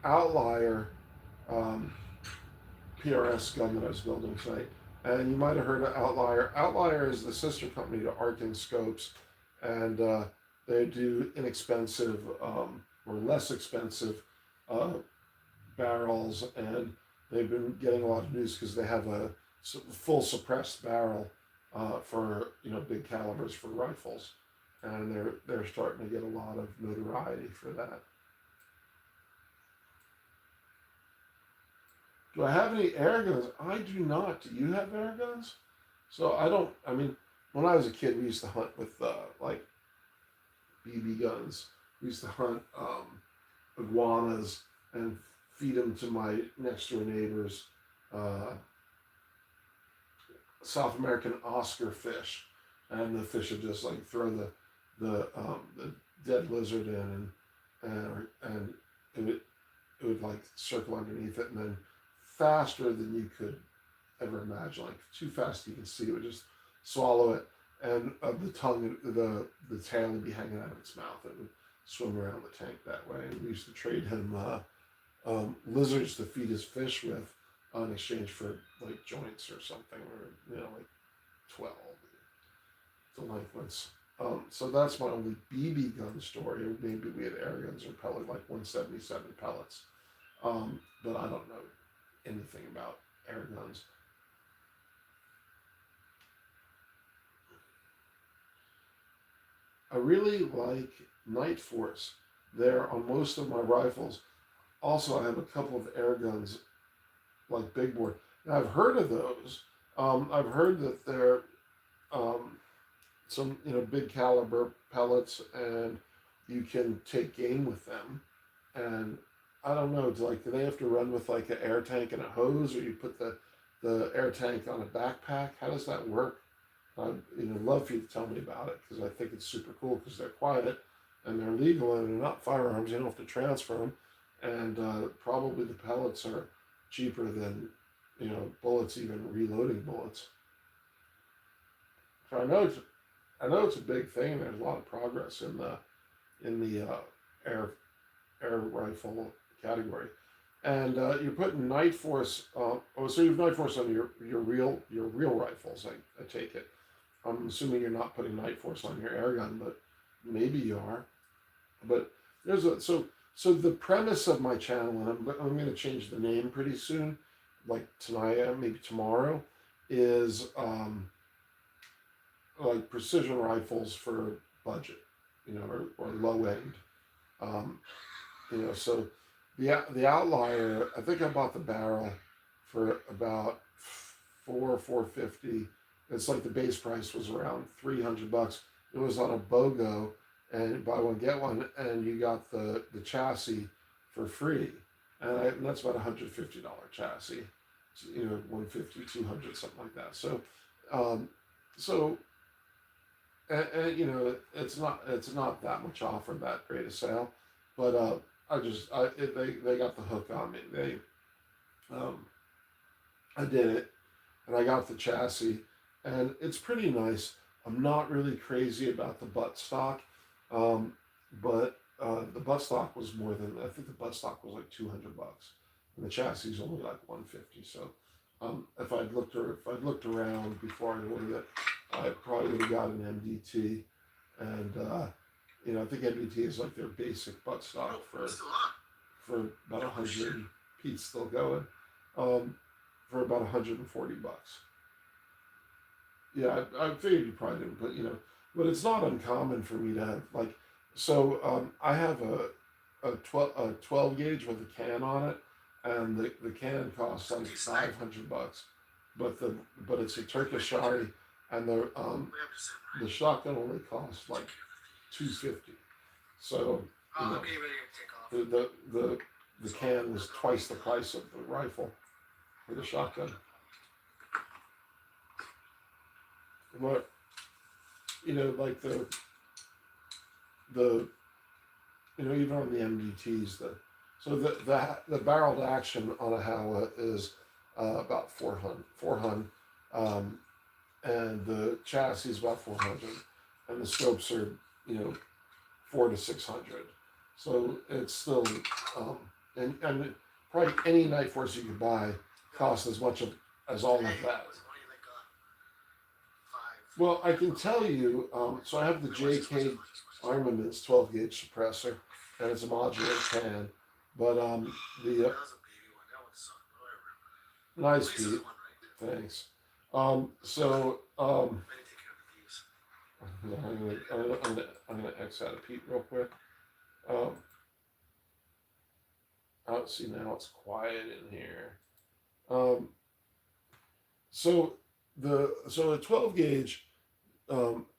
Outlier PRS gun that I was building tonight. And you might have heard of Outlier. Outlier is the sister company to Arkin Scopes, and they do inexpensive or less expensive barrels, and they've been getting a lot of news because they have a full suppressed barrel for big calibers for rifles, and they're starting to get a lot of notoriety for that. Do I have any air guns? I do not. Do you have air guns? So I don't. I mean, when I was a kid, we used to hunt with like BB guns. We used to hunt iguanas and feed them to my next door neighbors South American Oscar fish, and the fish would just like throw the dead lizard in, and it would like circle underneath it, and then faster than you could ever imagine, like too fast you can see, it would just swallow it, and the tongue, the tail would be hanging out of its mouth. It would swim around the tank that way. And we used to trade him lizards to feed his fish with, in exchange for like joints or something, or like 12 delinquents. So that's my only BB gun story. Or maybe we had air guns or pellet, like 177 pellets. But I don't know anything about air guns. I really like Night Force. There on most of my rifles. Also, I have a couple of air guns like big bore. And I've heard of those. I've heard that they're some big caliber pellets, and you can take game with them. And I don't know, do they have to run with like an air tank and a hose, or you put the air tank on a backpack? How does that work? I'd love for you to tell me about it, because I think it's super cool, because they're quiet and they're legal and they're not firearms. You don't have to transfer them, and probably the pellets are cheaper than bullets, even reloading bullets. So I know it's a big thing. There's a lot of progress in the air rifle category, and you're putting Night Force. So you've Night Force on your real rifles. I take it. I'm assuming you're not putting Night Force on your air gun, but maybe you are. But so the premise of my channel, and I'm going to change the name pretty soon, like tonight, maybe tomorrow, is like precision rifles for budget, or low end. So the Outlier, I think I bought the barrel for about $450. It's like the base price was around $300. It was on a BOGO, and buy one get one, and you got the chassis for free, and that's about $150 chassis, so, 150, 200, something like that. So, so and it's not that much off or that great a sale, but they got the hook on me. I did it, and I got the chassis, and it's pretty nice. I'm not really crazy about the buttstock, but the buttstock was more than, I think the buttstock was like $200, and the chassis is only like $150. So if I'd looked around before I ordered it, I probably would have got an MDT, and I think MDT is like their basic buttstock for about 100. Pete's still going, for about $140. Yeah, I figured you probably didn't, but it's not uncommon for me to have I have a 12 gauge with a can on it, and the can costs like $500, but it's a Turkish shotty, and the shotgun only costs like $250. So the can was twice the price of the rifle for the shotgun. But like the even on the MDTs, the barreled action on a Howa is about 400, and the chassis is about 400, and the scopes are 400 to 600. So it's still and probably any Night Force you could buy costs as much as all of that. Well, I can tell you, so I have the JK Armaments 12 gauge suppressor, and it's a modular can, but nice, Pete, thanks. I'm gonna X out of Pete real quick. See, now it's quiet in here. So a 12 gauge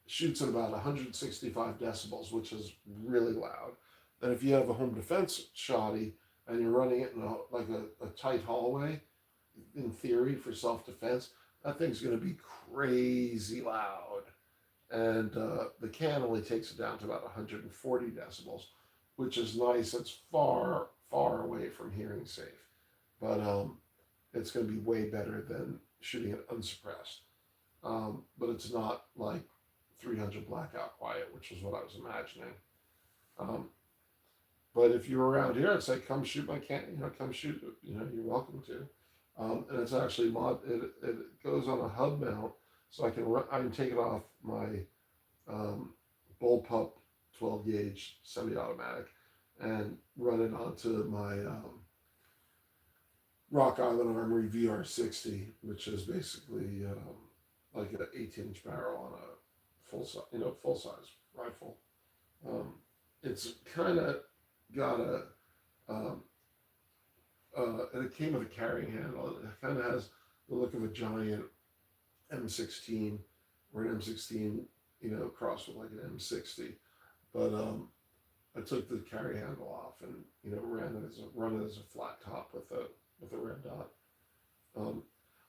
shoots at about 165 decibels, which is really loud. And if you have a home defense shotty and you're running it in a tight hallway, in theory for self-defense, that thing's going to be crazy loud. And the can only takes it down to about 140 decibels, which is nice. It's far, far away from hearing safe, but it's going to be way better than shooting it unsuppressed. But it's not like 300 blackout quiet, which is what I was imagining. Um, but if you're around here, I'd say come shoot my can. Come shoot. You're welcome to. And it's actually It goes on a hub mount, so I can take it off my bullpup 12 gauge semi-automatic and run it onto my Rock Island Armory VR60, which is basically like an 18-inch barrel on a full size rifle. It's kind of got um, and it came with a carrying handle. It kind of has the look of a giant M16 or an M16, crossed with like an M60. But I took the carry handle off and run it as a flat top with a red dot.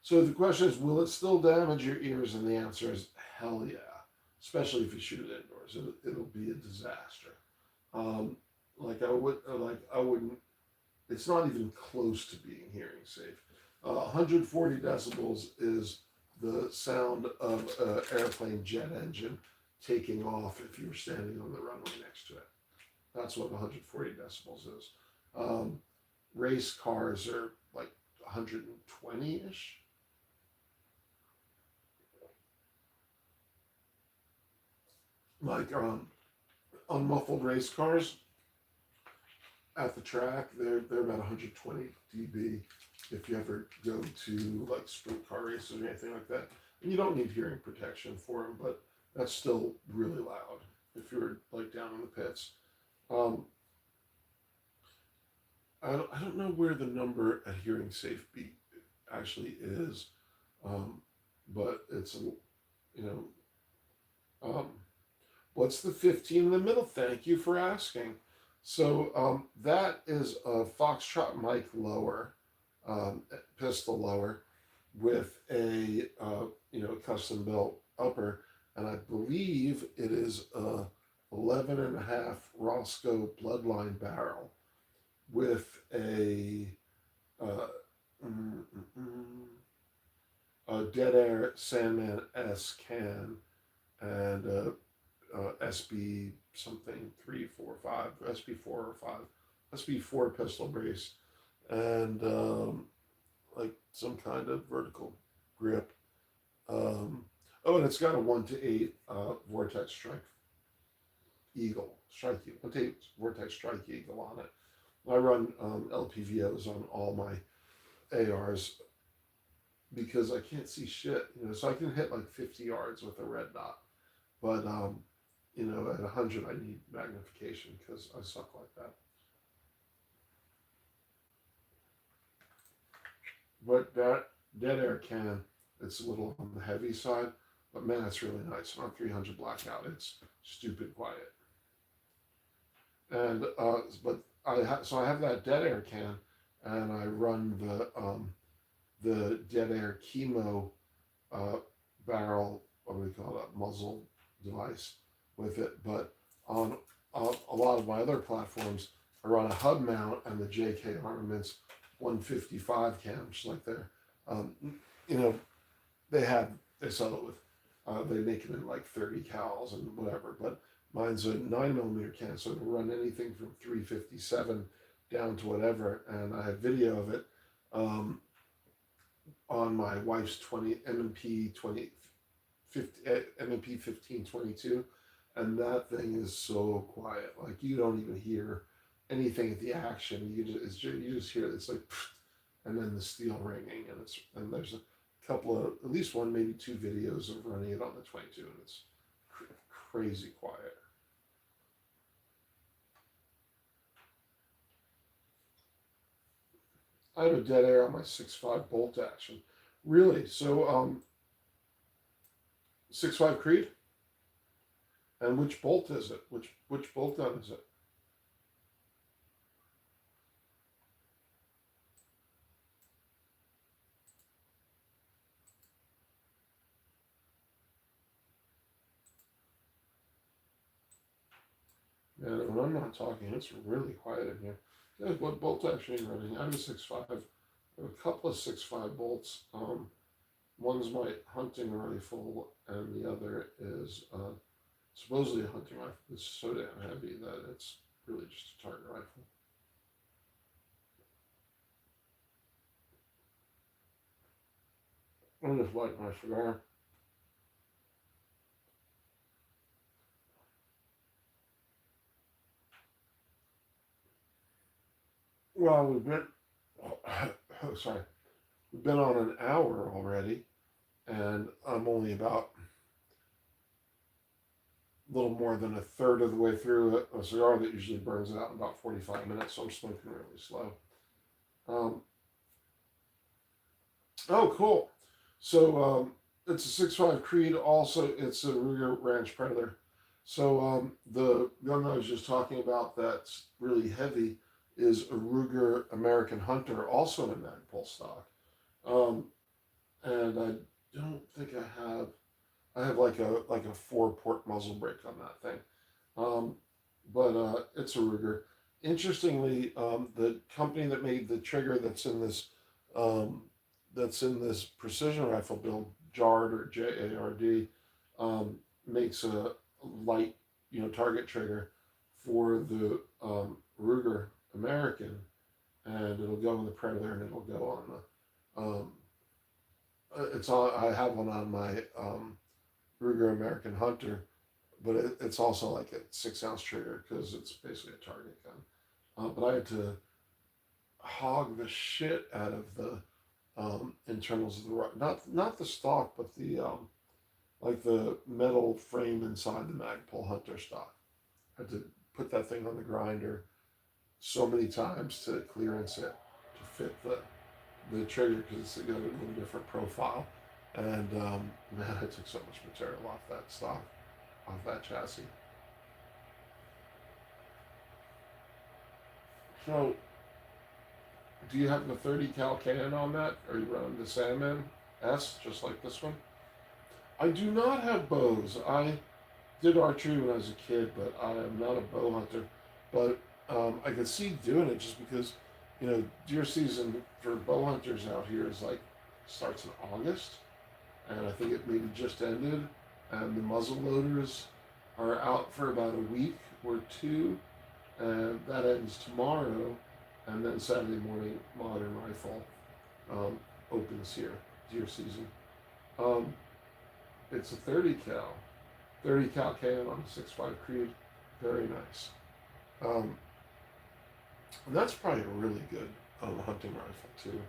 So the question is, will it still damage your ears? And the answer is hell yeah, especially if you shoot it indoors. It'll be a disaster. I wouldn't. It's not even close to being hearing safe. 140 decibels is the sound of an airplane jet engine taking off if you were standing on the runway next to it. That's what 140 decibels is. Race cars are like 120-ish. Like unmuffled race cars at the track, they're about 120 dB. If you ever go to like sprint car races or anything like that, and you don't need hearing protection for them, but that's still really loud if you're like down in the pits. I don't know where the number at hearing safe beat actually is, but it's what's the 15 in the middle? Thank you for asking. So that is a Foxtrot Mike lower, pistol lower, with a custom built upper, and I believe it is a 11.5 Roscoe Bloodline barrel with a Dead Air Sandman S can and SB something 3, 4, 5, SB 4 or 5, SB 4 pistol brace, and like some kind of vertical grip. And it's got a 1-to-8 Vortex Strike Eagle, 1-to-8 Vortex Strike Eagle on it. I run LPVOs on all my ARs because I can't see shit, so I can hit like 50 yards with a red dot. But, at 100, I need magnification because I suck like that. But that Dead Air can, it's a little on the heavy side, but man, it's really nice. And on 300 blackout, it's stupid quiet. And, I have that Dead Air can, and I run the Dead Air Chemo barrel, what do we call it, muzzle device with it. But on a lot of my other platforms, I run a hub mount and the JK Armaments 155 cam, just like they're, they sell it with, they make it in like 30 cals and whatever, but mine's a 9mm can, so it'll run anything from 357 down to whatever, and I have video of it on my wife's M&P 1522, and that thing is so quiet. Like you don't even hear anything at the action. You just hear it's like, and then the steel ringing, and there's a couple of at least one, maybe two videos of running it on the 22, and it's crazy quiet. I have a Dead Air on my 6.5 bolt action. Really? So 6.5 Creed? And which bolt is it? Which bolt gun is it? And when I'm not talking, it's really quiet in here. Yeah, what bolt action are you running? I have a 6.5. I have a couple of 6.5 bolts. One's my hunting rifle, and the other is supposedly a hunting rifle. It's so damn heavy that it's really just a target rifle. I just like my cigar. Well, we've been, sorry, we've been on an hour already, and I'm only about a little more than a third of the way through a cigar that usually burns out in about 45 minutes, so I'm smoking really slow. Oh, cool. So it's a 6.5 Creed. Also, it's a Ruger Ranch Predator. So the gun I was just talking about that's really heavy is a Ruger American Hunter, also in Magpul stock. Um, and I don't think I have. I have like a 4-port muzzle brake on that thing. Um, but it's a Ruger. Interestingly, the company that made the trigger um, that's in this precision rifle build, JARD or JARD, makes a light, target trigger for the Ruger American, and it'll go on the Predator, and it'll go on the. It's on. I have one on my Ruger American Hunter, but it's also like a 6-ounce trigger because it's basically a target gun. But I had to hog the shit out of the internals of the not the stock, but the like the metal frame inside the Magpul Hunter stock. I had to put that thing on the grinder so many times to clearance it to fit the trigger because it's got a little different profile. And man, I took so much material off that stock, off that chassis. So, do you have the 30 cal cannon on that? Are you running the Sandman S, just like this one? I do not have bows. I did archery when I was a kid, but I am not a bow hunter. But I could see doing it just because, deer season for bow hunters out here is like starts in August, and I think it maybe just ended, and the muzzle loaders are out for about a week or two, and that ends tomorrow, and then Saturday morning modern rifle opens here, deer season. Um, it's a 30 cal cannon on a 6.5 Creed, very nice. Um, and that's probably a really good hunting rifle too.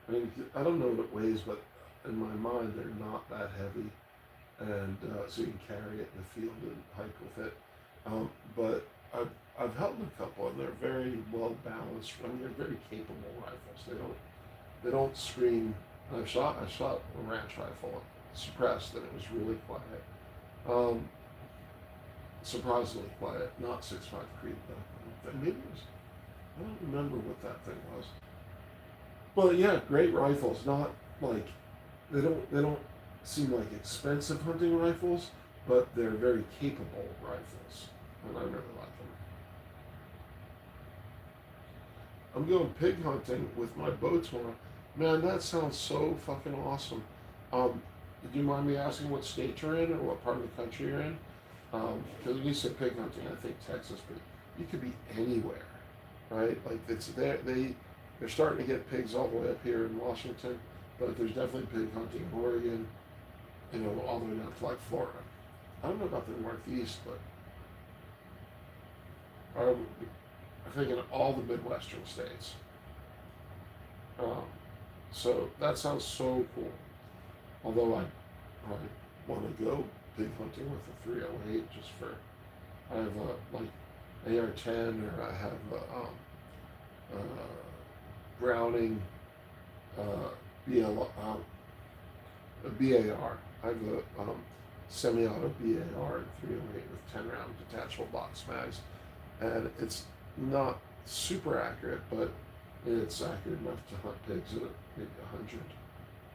I mean, I don't know what it weighs, but in my mind they're not that heavy, and so you can carry it in the field and hike with it. But I've held a couple, and they're very well balanced. I mean, they're very capable rifles. They don't scream. I shot a ranch rifle suppressed, and it was really quiet. Um, Surprisingly quiet. Not 6.5 Creed though. Maybe it was. I don't remember what that thing was. But yeah, great rifles. Not like they don't seem like expensive hunting rifles, but they're very capable rifles, and I really like them. I'm going pig hunting with my bow tomorrow. Man, that sounds so fucking awesome. Do you mind me asking what state you're in or what part of the country you're in? Because when you said pig hunting, I think Texas, but you could be anywhere, right? Like it's there. They're starting to get pigs all the way up here in Washington, but there's definitely pig hunting in Oregon, all the way down to like Florida. I don't know about the Northeast, but I think in all the Midwestern states. Um, so that sounds so cool. Although I want to go pig hunting with a 308 just for I have a like AR-10 or I have Browning BL a BAR. I have a semi-auto BAR 308 with 10-round detachable box mags, and it's not super accurate, but it's accurate enough to hunt pigs at maybe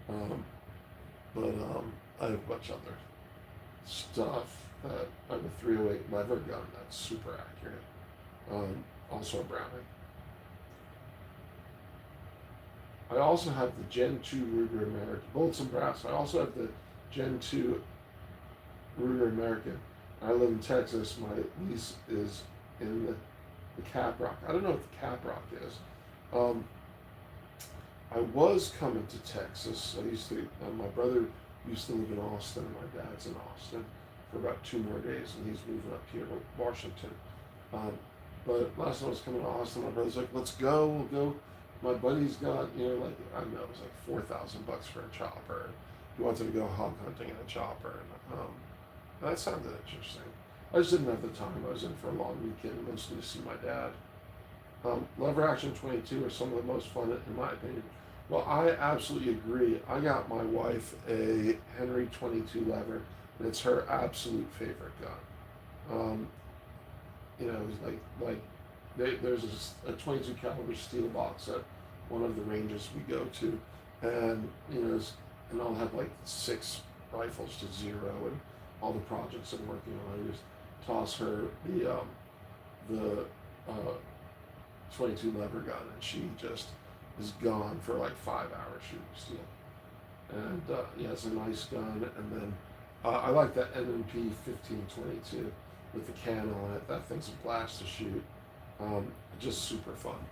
100. But I have a bunch of other stuff I have a 308 lever gun that's super accurate. Also a Browning. I also have the Gen 2 Ruger American bullets and brass. I also have the Gen 2 Ruger American. I live in Texas. My lease is in the Cap Rock. I don't know what the Cap Rock is. Um, I was coming to Texas. I used to. My brother used to live in Austin. My dad's in Austin for about 2 more days, and he's moving up here to Washington. Um, but last time I was coming to Austin, my brother's like, "Let's go. We'll go." My buddy's got, like, I don't know, it was like $4,000 for a chopper. He wanted to go hog hunting in a chopper, and that sounded interesting. I just didn't have the time. I was in for a long weekend, mostly to see my dad. Lever action 22 are some of the most fun, in my opinion. Well, I absolutely agree. I got my wife a Henry 22 lever, and it's her absolute favorite gun. There's a 22 caliber steel box at one of the ranges we go to, and and I'll have like 6 rifles to 0, and all the projects I'm working on. I just toss her the 22 lever gun, and she just is gone for like 5 hours shooting steel. And yeah, it's a nice gun. And then I like that M&P 1522 with the can on it. That thing's a blast to shoot. Just super fun.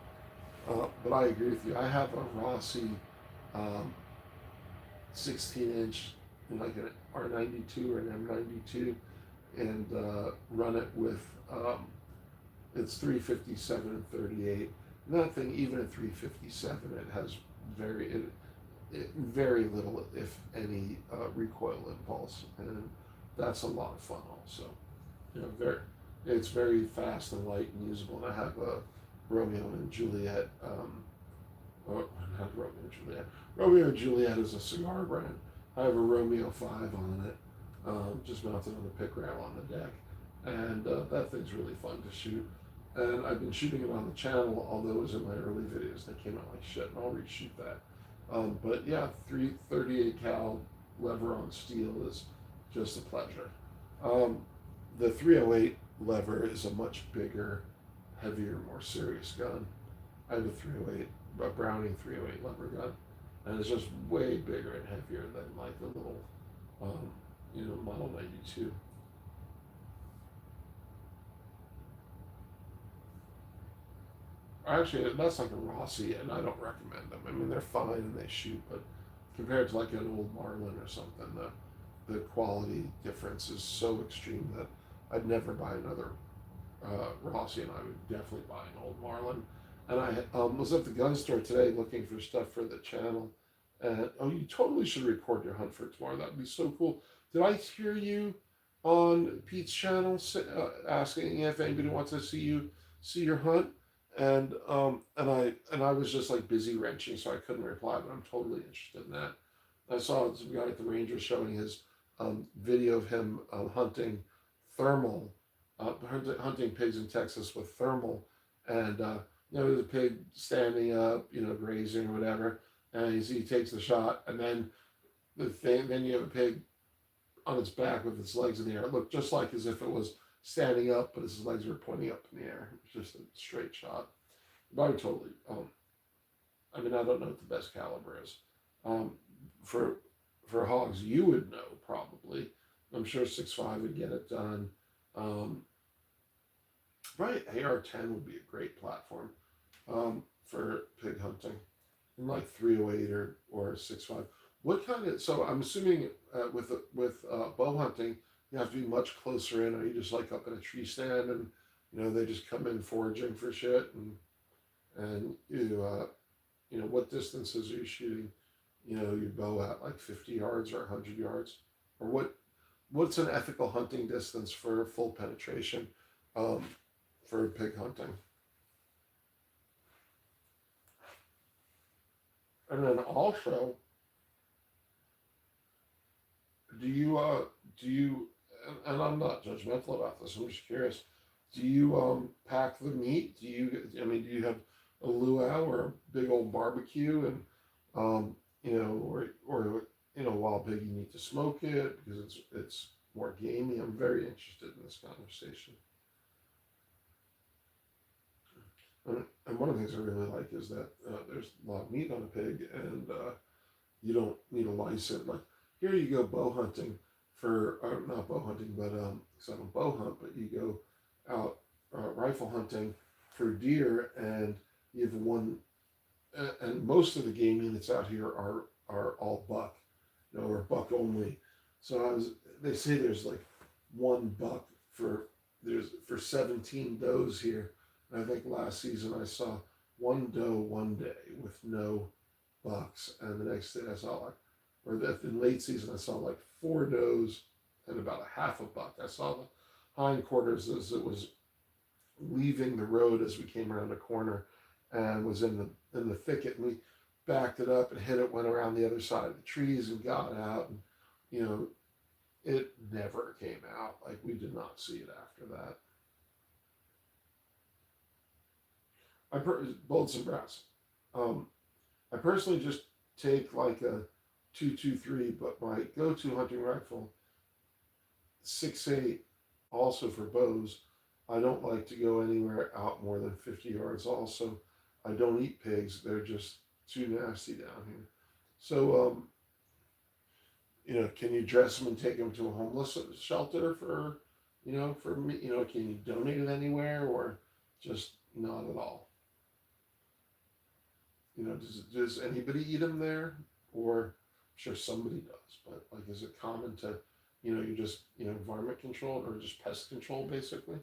But I agree with you. I have a Rossi 16-inch, like an R92 or an M92, and run it with it's 357 and 38. And that thing, even at 357, it has very little, if any, recoil impulse, and that's a lot of fun. Also, it's very fast and light and usable. And I have a Romeo and Juliet. Not Romeo and Juliet. Romeo and Juliet is a cigar brand. I have a Romeo 5 on it, just mounted on the pick rail on the deck, and that thing's really fun to shoot. And I've been shooting it on the channel, although it was in my early videos. They came out like shit, and I'll reshoot that. But yeah, 338 cal lever on steel is just a pleasure. The 308 lever is a much bigger, heavier, more serious gun. I have a 308, a Browning 308 lever gun, and it's just way bigger and heavier than like the little, Model 92. Actually, that's like a Rossi, and I don't recommend them. I mean, they're fine and they shoot, but compared to like an old Marlin or something, the quality difference is so extreme that I'd never buy another Rossi, and I would definitely buy an old Marlin. And I was at the gun store today looking for stuff for the channel, and you totally should record your hunt for tomorrow. That'd be so cool. Did I hear you on Pete's channel asking if anybody wants to see your hunt? And I was just like busy wrenching, so I couldn't reply. But I'm totally interested in that. I saw some guy at the Ranger showing his video of him hunting thermal, hunting pigs in Texas with thermal, and there's a pig standing up, grazing or whatever, and he takes the shot, and then then you have a pig on its back with its legs in the air. It looked just like as if it was standing up, but his legs were pointing up in the air. It's just a straight shot. But I would totally. I mean, I don't know what the best caliber is. For hogs, you would know probably. I'm sure 6.5 would get it done. Right, AR-10 would be a great platform for pig hunting, and like 308 or 6.5. What kind of? So I'm assuming with bow hunting, you have to be much closer in. Or you just like up in a tree stand, and they just come in foraging for shit, and what distances are you shooting? Your bow at like 50 yards or 100 yards, or what's an ethical hunting distance for full penetration for pig hunting? And then also, do you and I'm not judgmental about this, I'm just curious, do you pack the meat? Do you have a luau or a big old barbecue, and or wild pig, you need to smoke it because it's more gamey. I'm very interested in this conversation. And one of the things I really like is that there's a lot of meat on a pig, and you don't need a license. Like here, you go bow hunting for not bow hunting, but because I don't bow hunt, but you go out rifle hunting for deer, and you have one, and most of the game units out here are all buck, or buck only. So they say there's like one buck for 17 does here. And I think last season I saw one doe one day with no bucks, and the next day I saw like, or that in late season I saw like 4 does and about a half a buck. I saw the hindquarters as it was leaving the road as we came around a corner, and was in the thicket, and we backed it up and hit it, went around the other side of the trees and got out, and it never came out. Like we did not see it after that. Bullets and brass. I personally just take like a 223, but my go-to hunting rifle 6.8, also for bows. I don't like to go anywhere out more than 50 yards. Also, I don't eat pigs; they're just too nasty down here. So, can you dress them and take them to a homeless shelter for me? Can you donate it anywhere, or just not at all? Does anybody eat them there? Or I'm sure somebody does, but like, is it common to, you just, environment control or just pest control basically?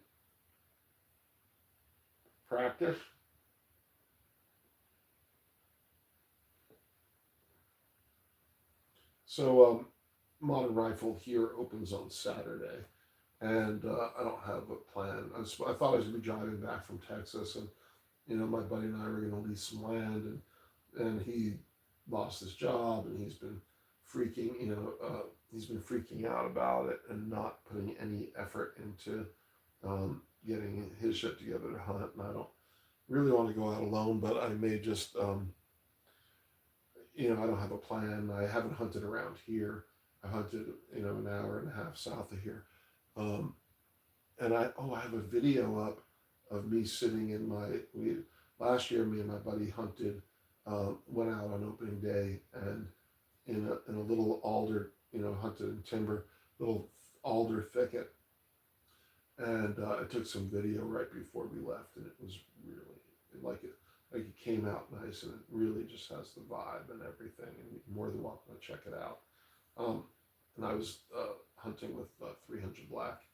Practice. So, Modern Rifle here opens on Saturday, and I don't have a plan. I thought I was going to be driving back from Texas, and my buddy and I were going to lease some land, and he lost his job, and he's been freaking out about it and not putting any effort into getting his shit together to hunt. And I don't really want to go out alone, but I may just I don't have a plan. I haven't hunted around here. I hunted an hour and a half south of here, and I have a video up of me sitting in last year, me and my buddy hunted, went out on opening day, and in a little alder, hunted in timber, little alder thicket, and I took some video right before we left, and it was really like it came out nice, and it really just has the vibe and everything, and you're more than welcome to check it out. And I was hunting with 300 black,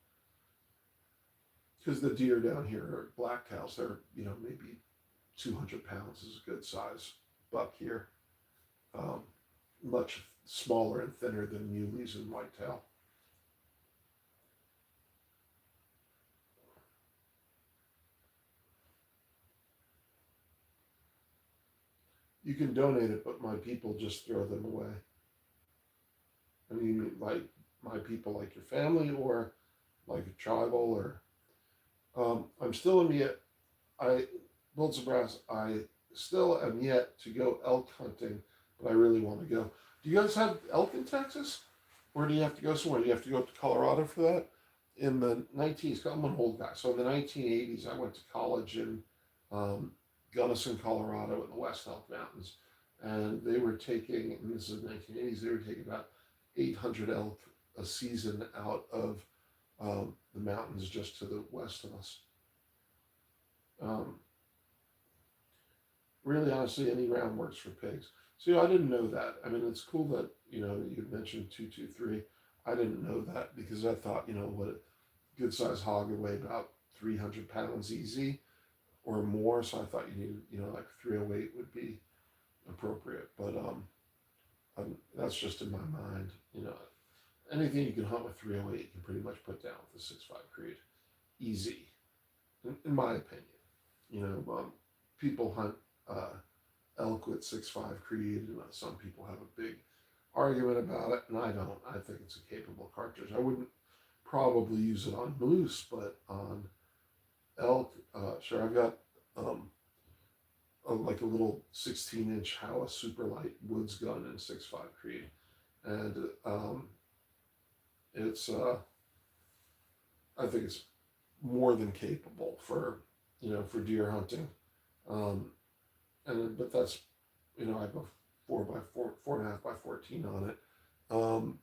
because the deer down here are black cows. They're maybe 200 pounds is a good size buck here. Much smaller and thinner than muleys and whitetail. You can donate it, but my people just throw them away. I mean, like my people, like your family, or like a tribal, or I'm still in the Bullets and Brass. I still am yet to go elk hunting, but I really want to go. Do you guys have elk in Texas, or do you have to go somewhere? Do you have to go up to Colorado for that? In the 19s, I'm an old guy, so in the 1980s, I went to college in Gunnison, Colorado, in the West Elk Mountains, and they were taking, and this is the 1980s, they were taking about 800 elk a season out of the mountains just to the west of us. Really, honestly, any round works for pigs. So I didn't know that. I mean, it's cool that you mentioned 223. I didn't know that, because I thought what a good sized hog would weigh about 300 pounds easy or more. So I thought you needed like 308 would be appropriate. But that's just in my mind. Anything you can hunt with 308, you can pretty much put down with the 6.5 Creed, easy, in my opinion. People hunt elk with 6.5 Creed, and some people have a big argument about it, and I don't. I think it's a capable cartridge. I wouldn't probably use it on moose, but on elk, sure. I've got like a little 16-inch Howa super light woods gun in 6.5 Creed, and it's I think it's more than capable for, for deer hunting. Um, but that's, I have a 4x4, 4.5x14 on it. Um,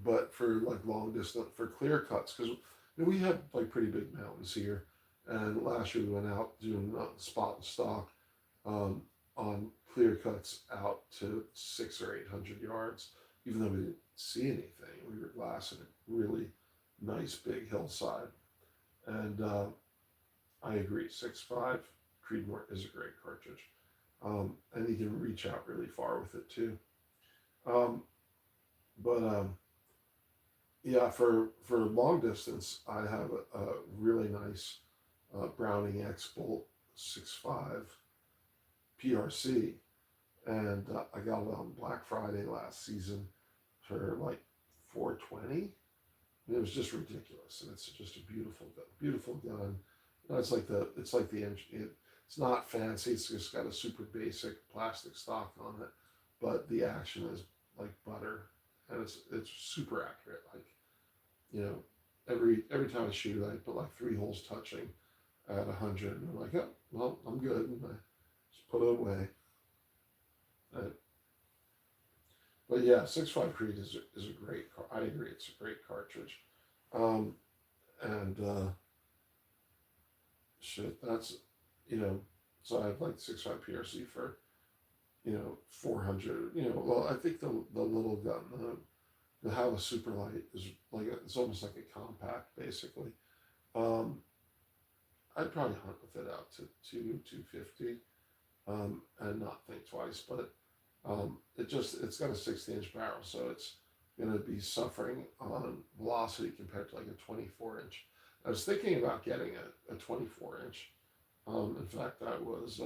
but for like long distance, for clear cuts, because we have like pretty big mountains here, and last year we went out doing spot and stalk um, on clear cuts out to 600 or 800 yards, even though we didn't see anything. We were glassing a really nice big hillside, and I agree, 6.5 Creedmoor is a great cartridge, and you can reach out really far with it too. Um, but yeah, for long distance, I have a really nice Browning X Bolt 6.5 PRC, and I got it on Black Friday last season for like 420. And it was just ridiculous, and it's just a beautiful gun. It's not fancy. It's just got a super basic plastic stock on it, but the action is like butter, and it's super accurate. Like, you know, every time I shoot, I put like 3 holes touching at 100, and I'm like, oh, well, I'm good, and I just put it away. And, but yeah, 6.5 Creed is a great car. I agree, it's a great cartridge. Um, and shit, that's, you know, so I have like 6.5 PRC for, 400. Well, I think the little gun, the Hava Super Light is like it's almost like a compact, basically. Um, I'd probably hunt with it out to 250, and not think twice. But it's got a 60-inch barrel, so it's going to be suffering on velocity compared to like a 24-inch. I was thinking about getting a 24-inch. In fact, I was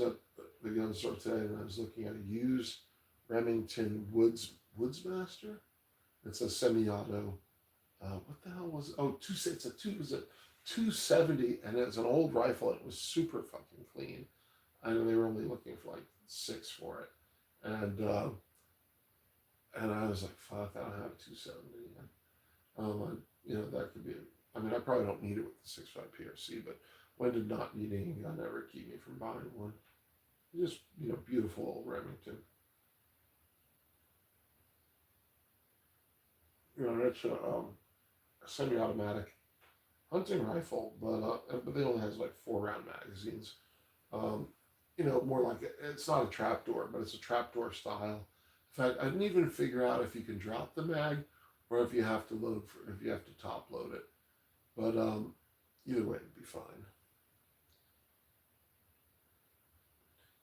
at the gun store today, and I was looking at a used Remington Woodsmaster. It's a semi-auto. What the hell was it? Oh, it was a 270, and it's an old rifle. It was super fucking clean. I know they were only looking for like 6 for it, and I was like, fuck, I don't have a 270. That could be. I mean, I probably don't need it with the 6.5 PRC, but when did not needing a gun ever keep me from buying one? Just beautiful old Remington. It's a semi-automatic hunting rifle, but it only has like 4-round magazines. Um, more like it's not a trapdoor, but it's a trapdoor style. In fact, I didn't even figure out if you can drop the mag or if you have to top load it. But either way, it'd be fine.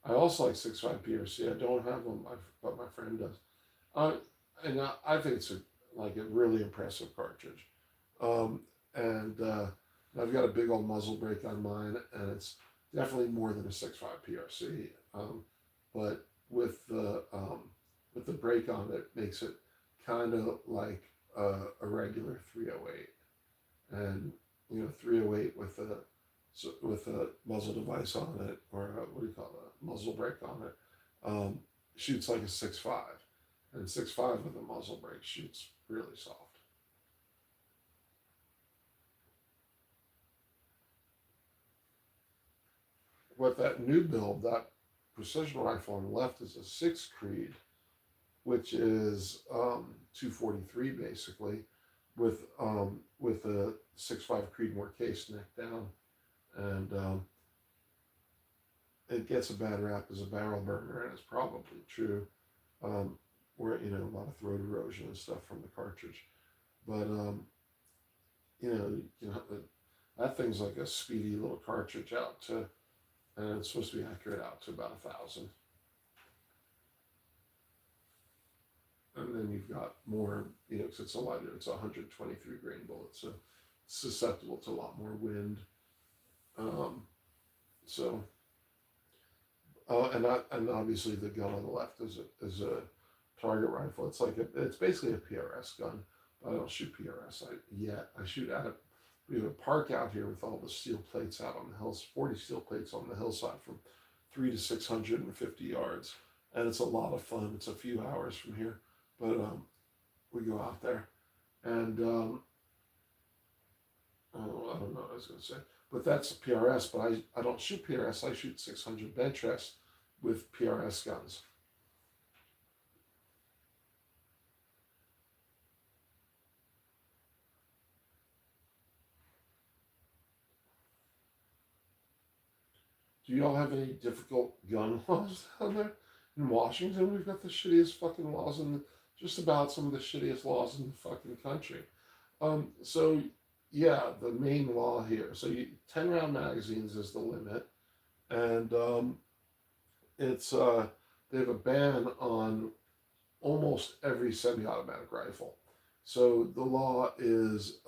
I also like 6.5 PRC. I don't have one, but my friend does. I think it's a really impressive cartridge. Um, and I've got a big old muzzle brake on mine, and it's definitely more than a 6.5 PRC. But with the brake on it, makes it kind of like a regular 308, and 308 with a muzzle device on it, or what do you call it, a muzzle brake on it, shoots like a 6.5, and 6.5 with a muzzle brake shoots really soft. With that new build, that precision rifle on the left is a 6 Creed, which is 243 basically, with a 6.5 Creedmoor case neck down, and it gets a bad rap as a barrel burner, and it's probably true. Where a lot of throat erosion and stuff from the cartridge, but that thing's like a speedy little cartridge out to, and it's supposed to be accurate out to about 1,000. And then you've got more, because it's a lighter, it's a 123 grain bullet, so it's susceptible to a lot more wind. So, and obviously the gun on the left is a target rifle. It's basically a PRS gun, but I don't shoot PRS yet. I shoot at it. We have a park out here with all the steel plates out on the hills, 40 steel plates on the hillside from 300 to 650 yards, and it's a lot of fun. It's a few hours from here, but we go out there, and Oh, I don't know what I was going to say. But that's PRS, but I don't shoot PRS. I shoot 600 bench rest with PRS guns. Do y'all have any difficult gun laws down there? In Washington, we've got the shittiest fucking laws in just about some of the shittiest laws in the fucking country. So yeah, the main law here. So 10 round magazines is the limit, and it's they have a ban on almost every semi-automatic rifle. So the law is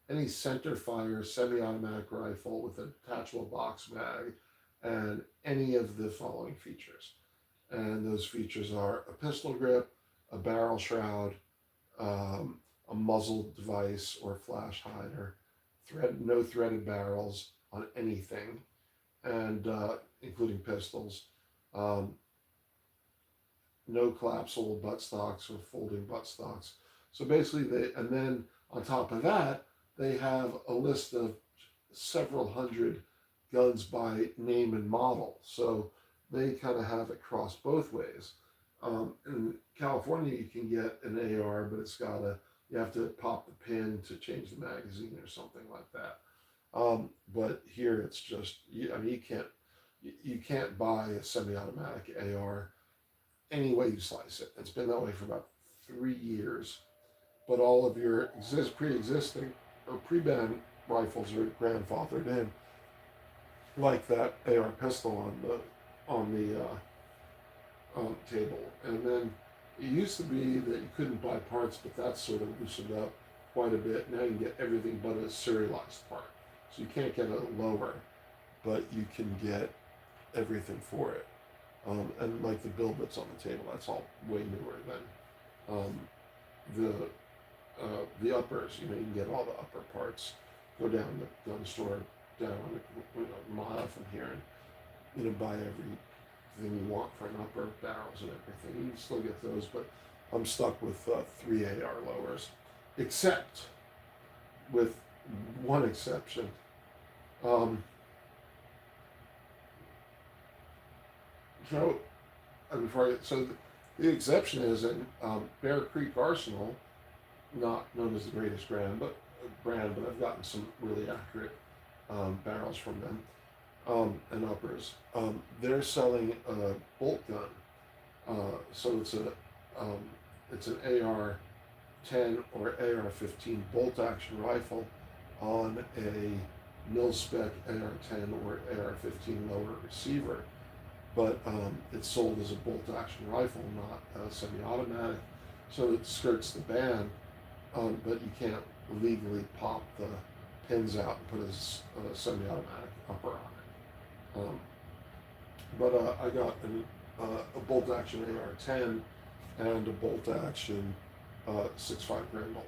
any center fire semi-automatic rifle with a detachable box mag and any of the following features. And those features are a pistol grip, a barrel shroud, a muzzle device or flash hider, no threaded barrels on anything, and including pistols. Um, no collapsible buttstocks or folding buttstocks. So basically, and then on top of that, they have a list of several hundred guns by name and model. So they kind of have it crossed both ways. In California, you can get an AR, but you have to pop the pin to change the magazine or something like that. But here it's just, you can't buy a semi-automatic AR any way you slice it. It's been that way for about 3 years. But all of your pre-existing or pre-ban rifles are grandfathered in, like that AR pistol on the table. And then it used to be that you couldn't buy parts, but that's sort of loosened up quite a bit. Now you can get everything but a serialized part. So you can't get a lower, but you can get everything for it. And like the bill that's on the table, that's all way newer than the uppers. You can get all the upper parts. Go down to the gun store down a mile from here and buy everything you want for an upper, barrels and everything. You can still get those, but I'm stuck with 3 AR lowers, except with one exception. So the exception is in Bear Creek Arsenal, not known as the greatest but I've gotten some really accurate barrels from them and uppers. They're selling a bolt gun, so it's an AR-10 or AR-15 bolt action rifle on a mil-spec AR-10 or AR-15 lower receiver. But it's sold as a bolt-action rifle, not a semi-automatic, so it skirts the ban, but you can't legally pop the pins out and put a semi-automatic upper on it. But I got a bolt-action AR-10 and a bolt-action 6.5 Grendel.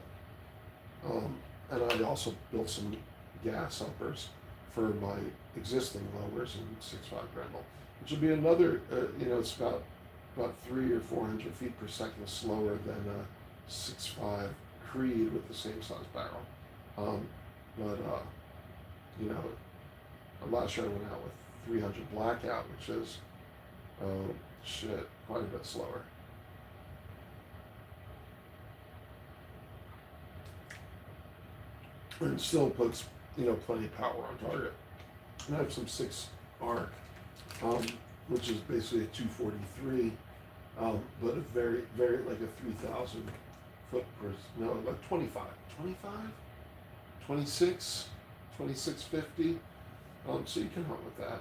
And I also built some gas uppers for my existing lowers in 6.5 Grendel, which will be another, it's about 300 or 400 feet per second slower than a 6.5 Creed with the same size barrel. Last year I went out with 300 Blackout, which is, quite a bit slower. And still puts, plenty of power on target. And I have some 6 arc, which is basically a 243, but a very, very, like a 3,000 foot per, no, like 25, 26, 2650. So you can hunt with that.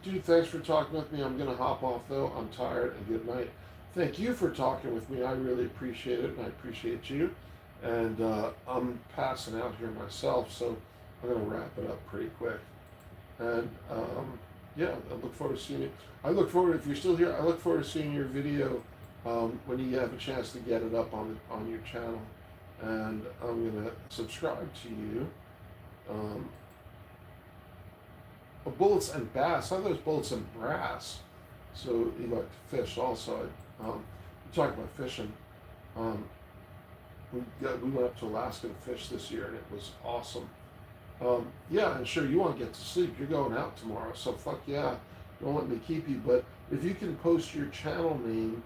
Dude, thanks for talking with me. I'm going to hop off though. I'm tired, and good night. Thank you for talking with me. I really appreciate it, and I appreciate you. And I'm passing out here myself, so I'm going to wrap it up pretty quick. And I look forward to seeing you. If you're still here, I look forward to seeing your video when you have a chance to get it up on your channel. And I'm going to subscribe to you. Bullets and bass. I thought it was bullets and brass. So you like to fish also. You talk about fishing. We went up to Alaska and fished this year, and it was awesome. Yeah, and sure, you want to get to sleep. You're going out tomorrow, so fuck yeah. Don't let me keep you. But if you can post your channel name,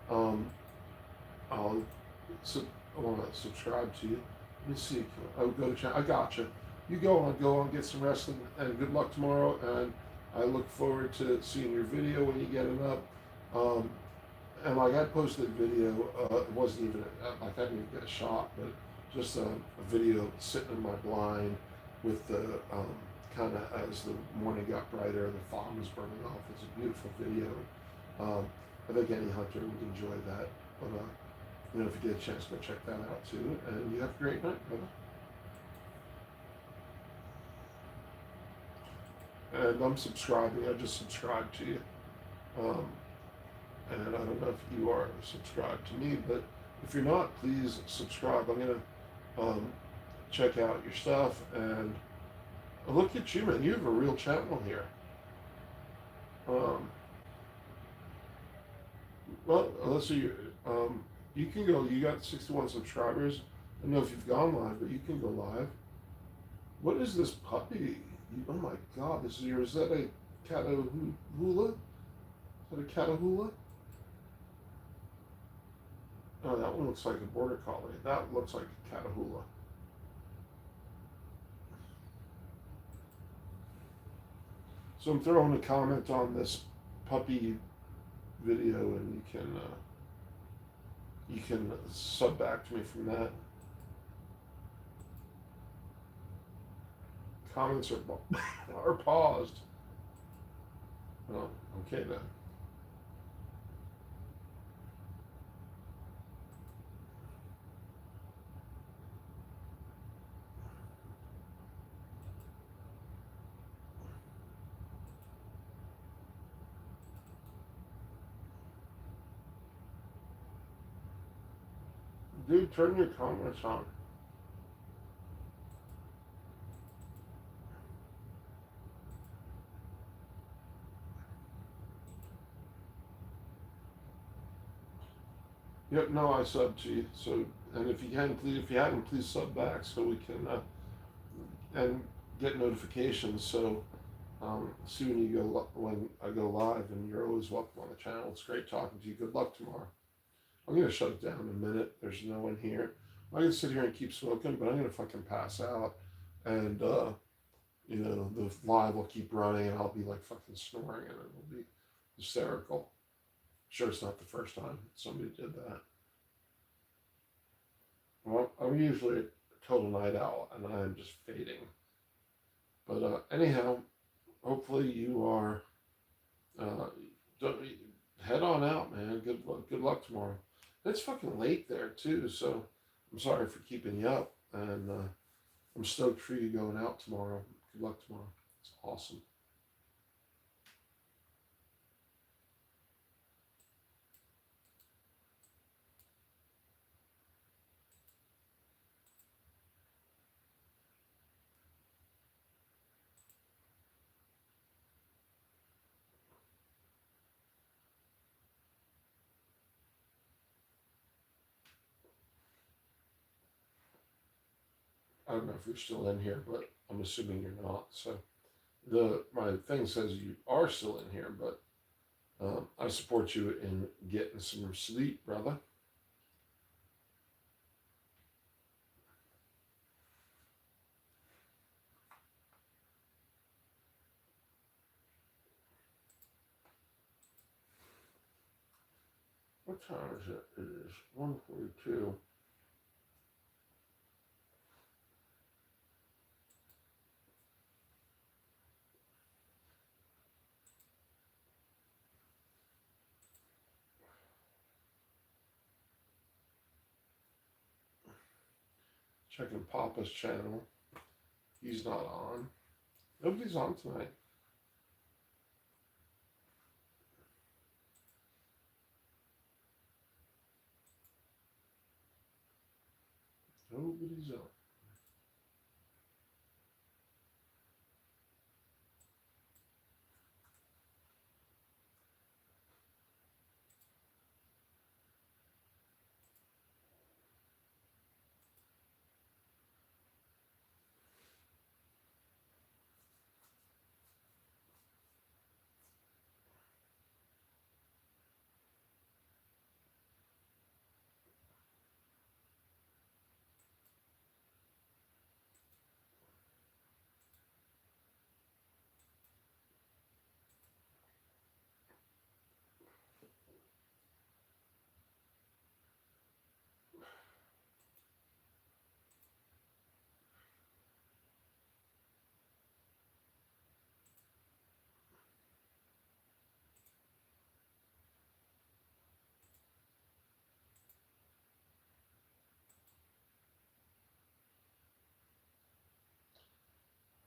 um, I'll sub- I want to subscribe to you. Let me see. I'll go to channel. I got you. You go on, get some rest, and good luck tomorrow. And I look forward to seeing your video when you get it up. Um, and like I posted a video, it wasn't even like I didn't even get a shot, but just a video sitting in my blind with the kind of as the morning got brighter, the fog was burning off. It's a beautiful video. Um, I think any hunter would enjoy that. But if you get a chance, go check that out too. And you have a great night, brother. And I'm subscribing. I just subscribed to you. Um, and I don't know if you are subscribed to me, but if you're not, please subscribe. I'm gonna check out your stuff and look at you, man. You have a real channel here. Um, well, let's see. You can go. You got 61 subscribers. I don't know if you've gone live, but you can go live. What is this puppy? Oh my God! This is your. Is that a Catahoula? Is that a Catahoula? Oh, that one looks like a border collie. That looks like a Catahoula. So I'm throwing a comment on this puppy video, and you can sub back to me from that. Comments are paused. Oh, okay then. Dude, turn your comments on. Yep, no, I subbed to you. So, and if you hadn't, please sub back so we can and get notifications. So, see when I go live, and you're always welcome on the channel. It's great talking to you. Good luck tomorrow. I'm gonna shut it down in a minute. There's no one here. I can sit here and keep smoking, but I'm gonna fucking pass out, and the live will keep running, and I'll be like fucking snoring, and it'll be hysterical. Sure, it's not the first time somebody did that. Well, I'm usually a total night owl, and I am just fading. But anyhow, hopefully you are. Uh, don't, head on out, man. Good luck tomorrow. It's fucking late there too, so I'm sorry for keeping you up, and I'm stoked for you going out tomorrow. Good luck tomorrow. It's awesome. I don't know if you're still in here, but I'm assuming you're not. So my thing says you are still in here, but I support you in getting some sleep, brother. What time is it? It is 1:42. Checking Papa's channel. He's not on. Nobody's on tonight. Nobody's on.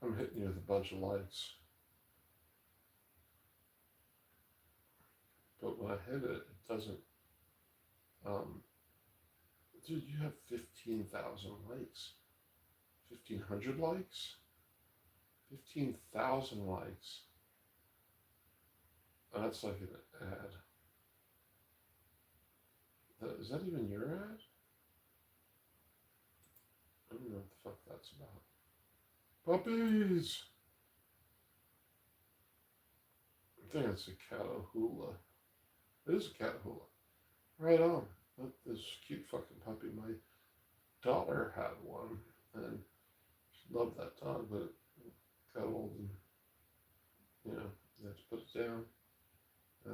I'm hitting you with a bunch of likes. But when I hit it, it doesn't. Dude, you have 15,000 likes. 1,500 likes? 15,000 likes. Oh, that's like an ad. Is that even your ad? I don't know what the fuck that's about. Puppies! I think it's a Catahoula. It is a Catahoula. Right on. Look, this cute fucking puppy. My daughter had one, and she loved that dog, but it got old and, you know, you have to put it down.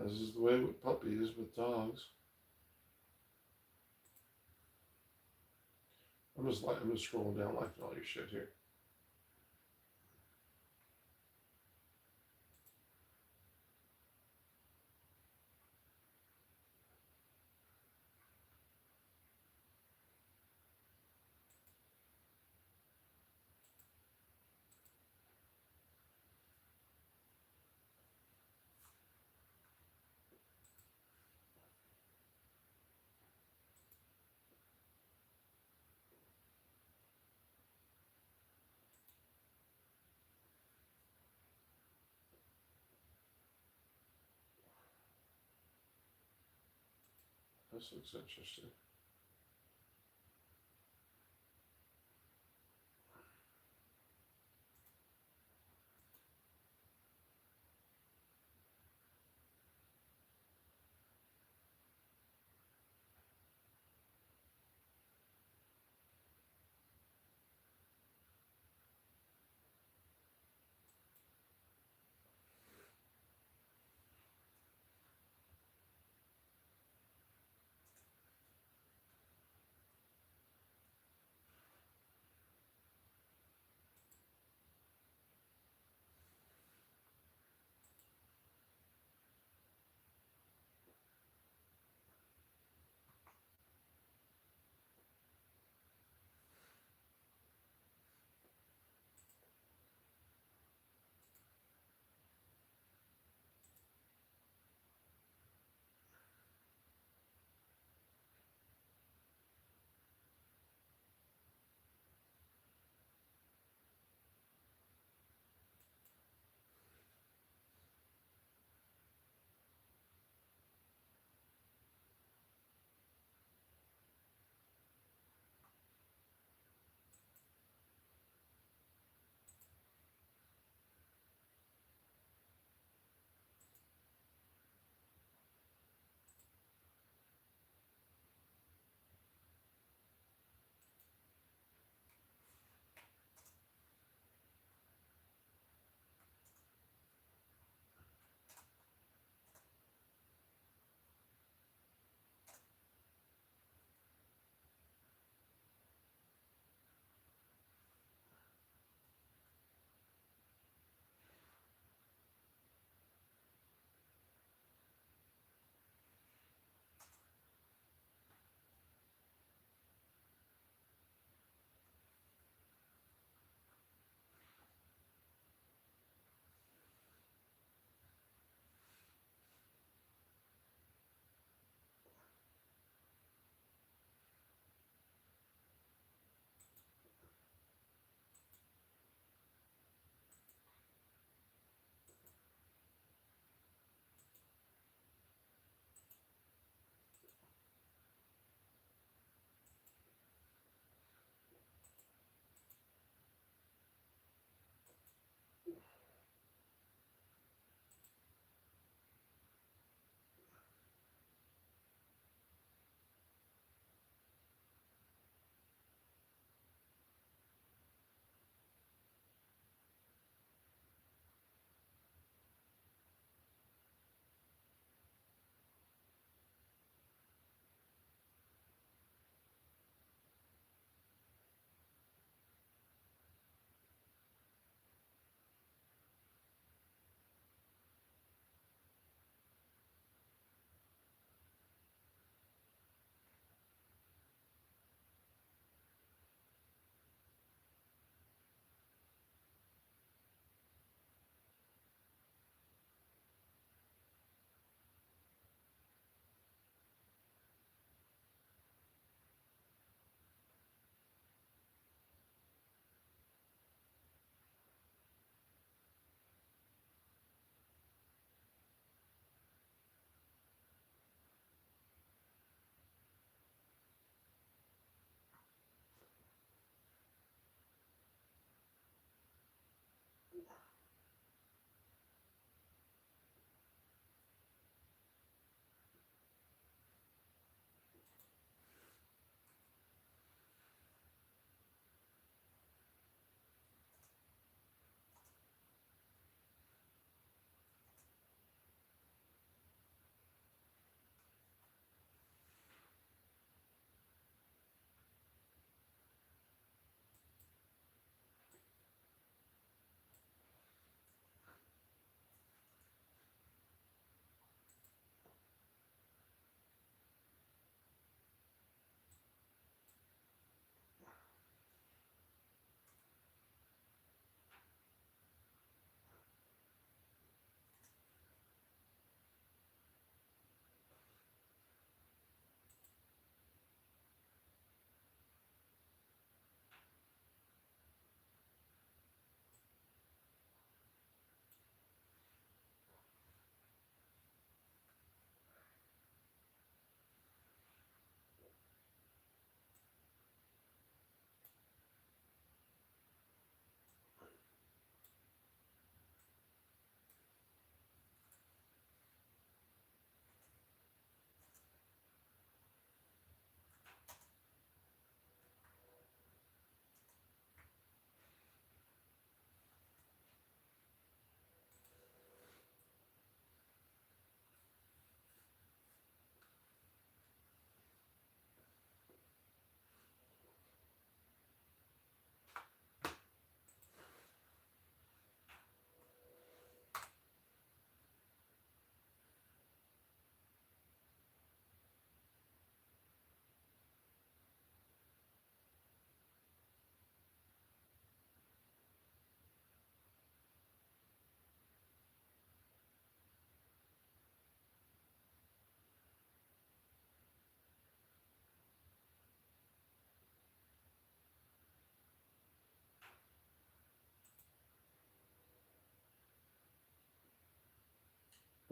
As is the way with puppies, with dogs. I'm just scrolling down liking all your shit here. This looks interesting.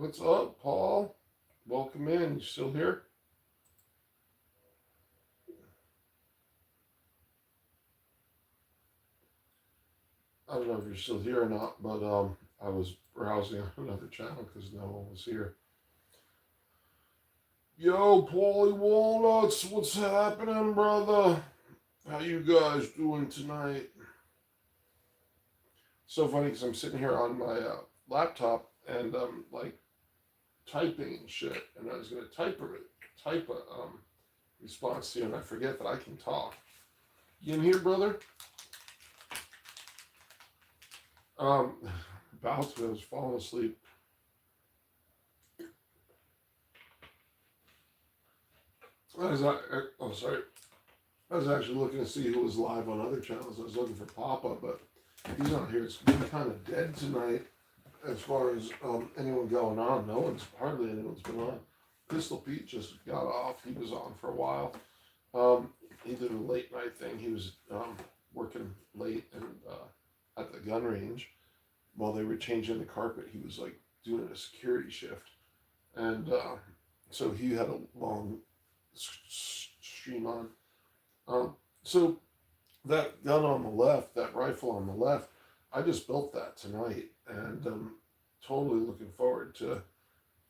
What's up, Paul? Welcome in. You still here? I don't know if you're still here or not, but I was browsing on another channel because no one was here. Yo, Paulie Walnuts, what's happening, brother? How you guys doing tonight? So funny because I'm sitting here on my laptop and like typing and shit, and I was gonna type a response to you, and I forget that I can talk. You in here, brother? Um, about to. I was falling asleep. Oh, sorry. I was actually looking to see who was live on other channels. I was looking for Papa, but he's not here. It's been kind of dead tonight as far as anyone going on. Hardly anyone's been on. Pistol Pete just got off. He was on for a while. He did a late night thing. He was working late and at the gun range while they were changing the carpet. He was like doing a security shift, and so he had a long stream on. So that gun on the left, that rifle on the left, I just built that tonight, and totally looking forward to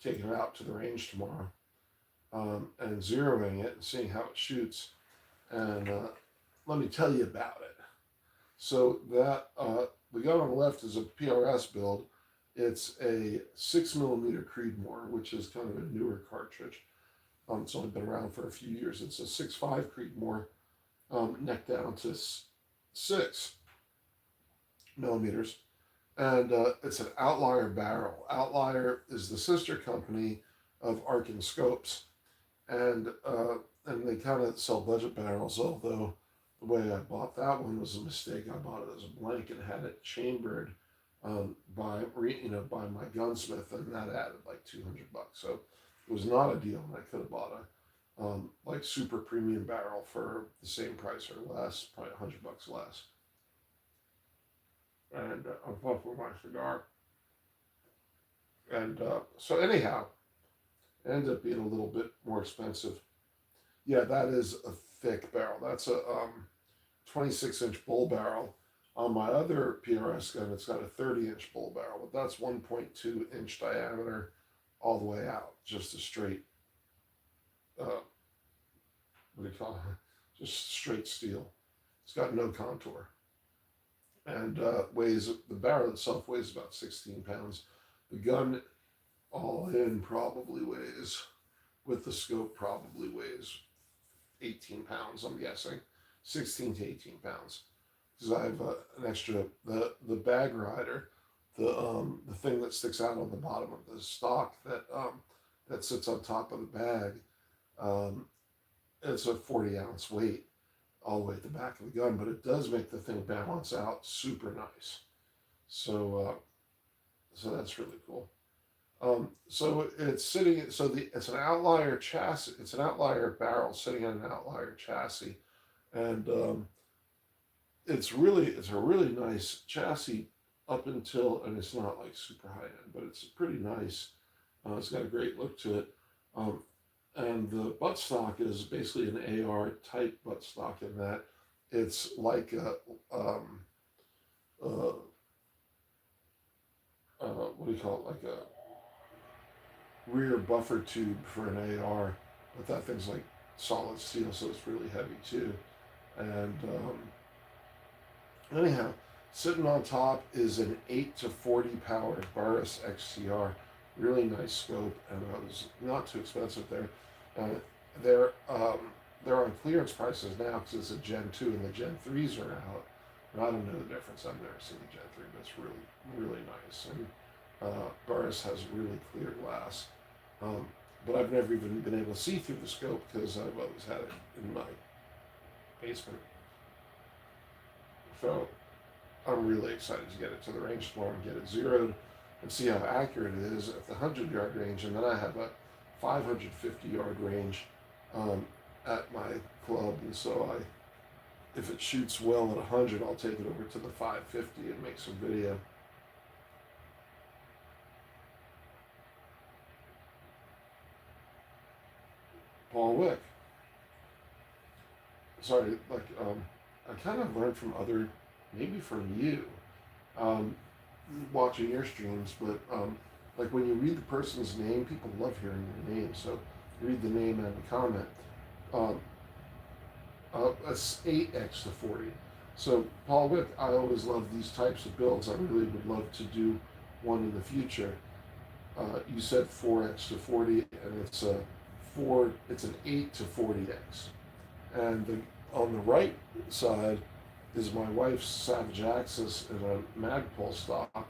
taking it out to the range tomorrow and zeroing it and seeing how it shoots. And let me tell you about it. So that the gun on the left is a PRS build. It's a 6mm Creedmoor, which is kind of a newer cartridge. It's only been around for a few years. It's a 6.5 Creedmoor, neck down to 6mm, and it's an Outlier barrel. Outlier is the sister company of Arkin Scopes, and they kind of sell budget barrels. Although the way I bought that one was a mistake. I bought it as a blank and had it chambered by my gunsmith, and that added like $200. So it was not a deal, and I could have bought a like super premium barrel for the same price or less, probably $100 less. And I'm puffing my cigar. And so anyhow, it ended up being a little bit more expensive. Yeah, that is a thick barrel. That's a 26-inch bull barrel. On my other PRS gun, it's got a 30-inch bull barrel, but that's 1.2-inch diameter all the way out, just a straight, what do you call it? Just straight steel. It's got no contour. And the barrel itself weighs about 16 pounds. The gun all in probably weighs, with the scope, probably weighs 18 pounds, I'm guessing. 16 to 18 pounds. Because I have an extra, the bag rider, the thing that sticks out on the bottom of the stock that sits on top of the bag, it's a 40-ounce weight all the way at the back of the gun, but it does make the thing balance out super nice. So that's really cool. So it's sitting. It's an Outlier chassis. It's an Outlier barrel sitting on an Outlier chassis, and it's a really nice chassis up until, and it's not like super high end, but it's pretty nice. It's got a great look to it. And the buttstock is basically an AR type buttstock in that it's like a what do you call it? Like a rear buffer tube for an AR, but that thing's like solid steel, so it's really heavy too. And anyhow, sitting on top is an 8 to 40 powered Burris XTR. Really nice scope, and it was not too expensive there. They're on clearance prices now because it's a Gen 2 and the Gen 3s are out. And I don't know the difference. I've never seen the Gen 3, but it's really, really nice. And Burris has really clear glass. But I've never even been able to see through the scope because I've always had it in my basement. So I'm really excited to get it to the range tomorrow and get it zeroed and see how accurate it is at the 100-yard range. And then I have a 550-yard range at my club, and so if it shoots well at 100, I'll take it over to the 550 and make some video. Wick, sorry, like, I kind of learned from other, maybe from you, um, watching your streams, but like when you read the person's name, people love hearing their name. So read the name and the comment. Um, that's 8x to 40. So Paul Wick, I always love these types of builds. I really would love to do one in the future. You said 4x to 40, and it's a four. It's an 8 to 40x. And on the right side is my wife's Savage Axis in a Magpul stock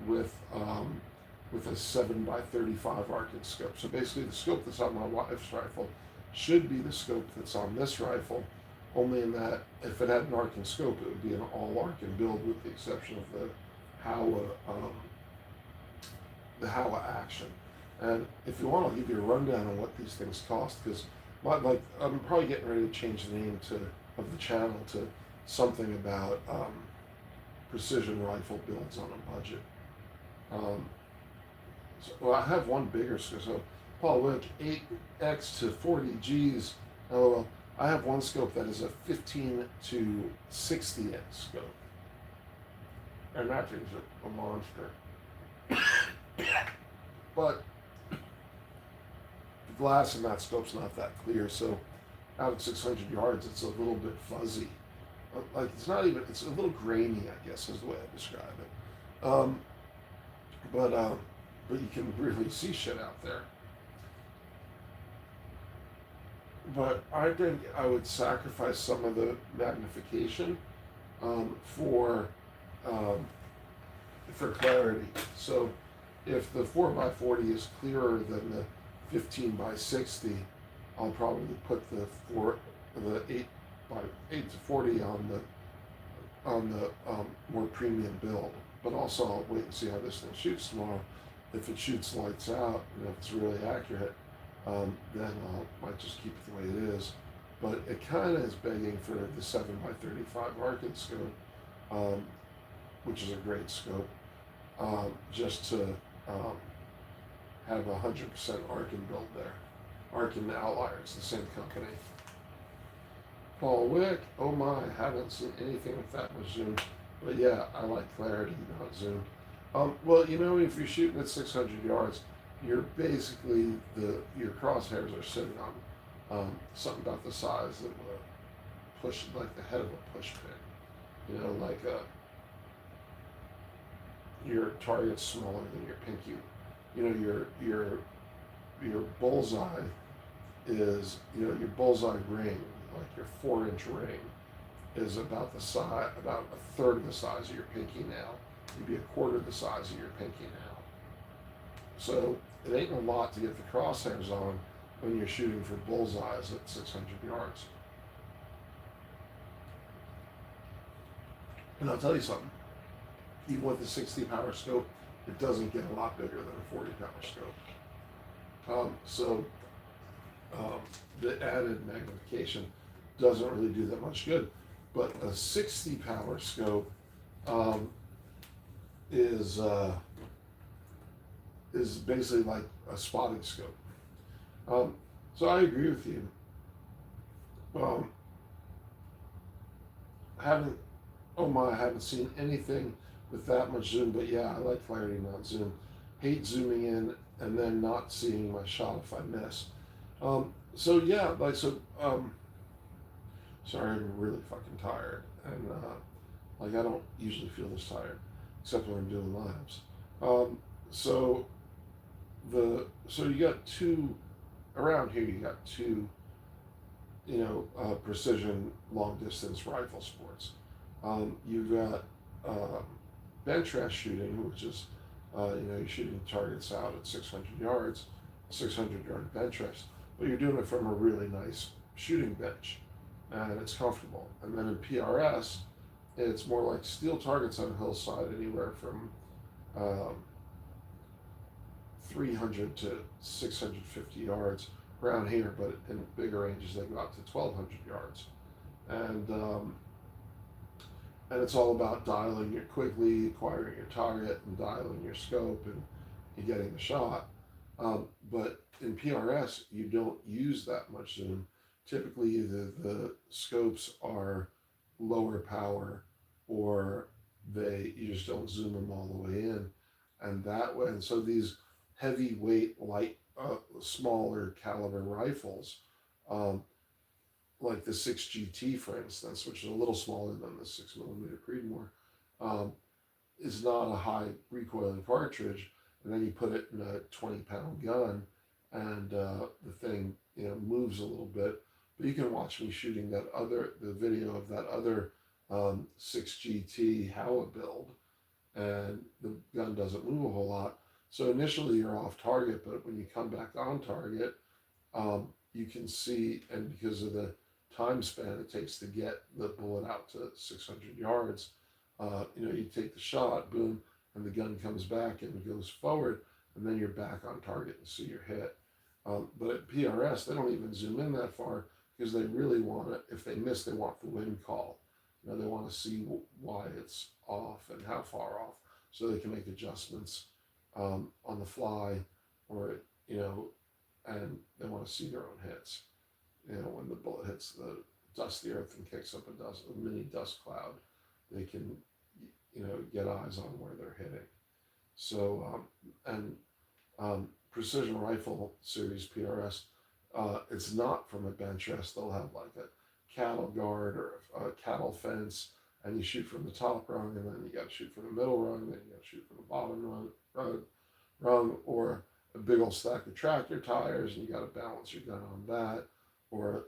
with with a 7x35 Arctic scope. So basically, the scope that's on my wife's rifle should be the scope that's on this rifle, only in that if it had an Arctic scope, it would be an all Arctic build with the exception of the Howa action. And if you want, I'll give you a rundown on what these things cost, because like I'm probably getting ready to change the name of the channel to something about precision rifle builds on a budget. Well, I have one bigger scope. So Paul Wick, 8x to 40 Gs. LOL. I have one scope that is a 15 to 60x scope, and that thing's a monster. But the glass in that scope's not that clear, so out at 600 yards, it's a little bit fuzzy. Like it's not even, it's a little grainy, I guess is the way I describe it. But you can really see shit out there. But I think I would sacrifice some of the magnification for clarity. So if the 4x40 is clearer than the 15x60, I'll probably put the 8 to 40 on the more premium build. But also I'll wait and see how this thing shoots tomorrow. If it shoots lights out and if it's really accurate, then I might just keep it the way it is. But it kind of is begging for the 7x35 Arctic scope, which is a great scope, just to have 100% Arkin build there. Arkin Outliers, the same company. Paul Wick, oh my, I haven't seen anything with that much zoom. But yeah, I like clarity, not zoom. Well, if you're shooting at 600 yards, you're basically, your crosshairs are sitting on something about the size of a push, like the head of a push pin. Like your target's smaller than your pinky. Your bullseye is, your bullseye ring, like your 4-inch ring, is about about a third of the size of your pinky nail. You'd be a quarter the size of your pinky nail. So it ain't a lot to get the crosshairs on when you're shooting for bullseyes at 600 yards. And I'll tell you something, even with the 60 power scope, it doesn't get a lot bigger than a 40 power scope. The added magnification doesn't really do that much good. But a 60 power scope is basically like a spotting scope. So I agree with you. I haven't seen anything with that much zoom, but yeah, I like clarity, not zoom. Hate zooming in and then not seeing my shot if I miss. Sorry, I'm really fucking tired, and I don't usually feel this tired, except when I'm doing labs. So you got two around here. You got two, precision long distance rifle sports. You've got bench rest shooting, which is you're shooting targets out at 600 yards, 600 yard bench rest, but you're doing it from a really nice shooting bench, and it's comfortable. And then in PRS, it's more like steel targets on a hillside, anywhere from 300 to 650 yards around here, but in bigger ranges they go out to 1,200 yards. And it's all about dialing it quickly, acquiring your target, and dialing your scope, and getting the shot. But in PRS, you don't use that much zoom. Typically, either the scopes are lower power, or you just don't zoom them all the way in, and that way. And so these heavyweight, light, smaller caliber rifles, um, like the 6GT, for instance, which is a little smaller than the 6mm Creedmoor, um, is not a high recoiling cartridge, and then you put it in a 20-pound gun, and the thing moves a little bit. But you can watch me shooting the video of that other 6GT Howa build, and the gun doesn't move a whole lot. So initially you're off target, but when you come back on target, you can see, and because of the time span it takes to get the bullet out to 600 yards, you take the shot, boom, and the gun comes back and it goes forward, and then you're back on target and see your hit. But at PRS, they don't even zoom in that far because they really want it. If they miss, they want the wind call. They want to see why it's off and how far off, so they can make adjustments on the fly, or and they want to see their own hits. When the bullet hits the dusty earth and kicks up a mini dust cloud, they can, get eyes on where they're hitting. So, precision rifle series PRS, it's not from a bench rest. They'll have like a cattle guard or a cattle fence, and you shoot from the top rung, and then you got to shoot from the middle rung, then you got to shoot from the bottom rung, or a big old stack of tractor tires, and you got to balance your gun on that, or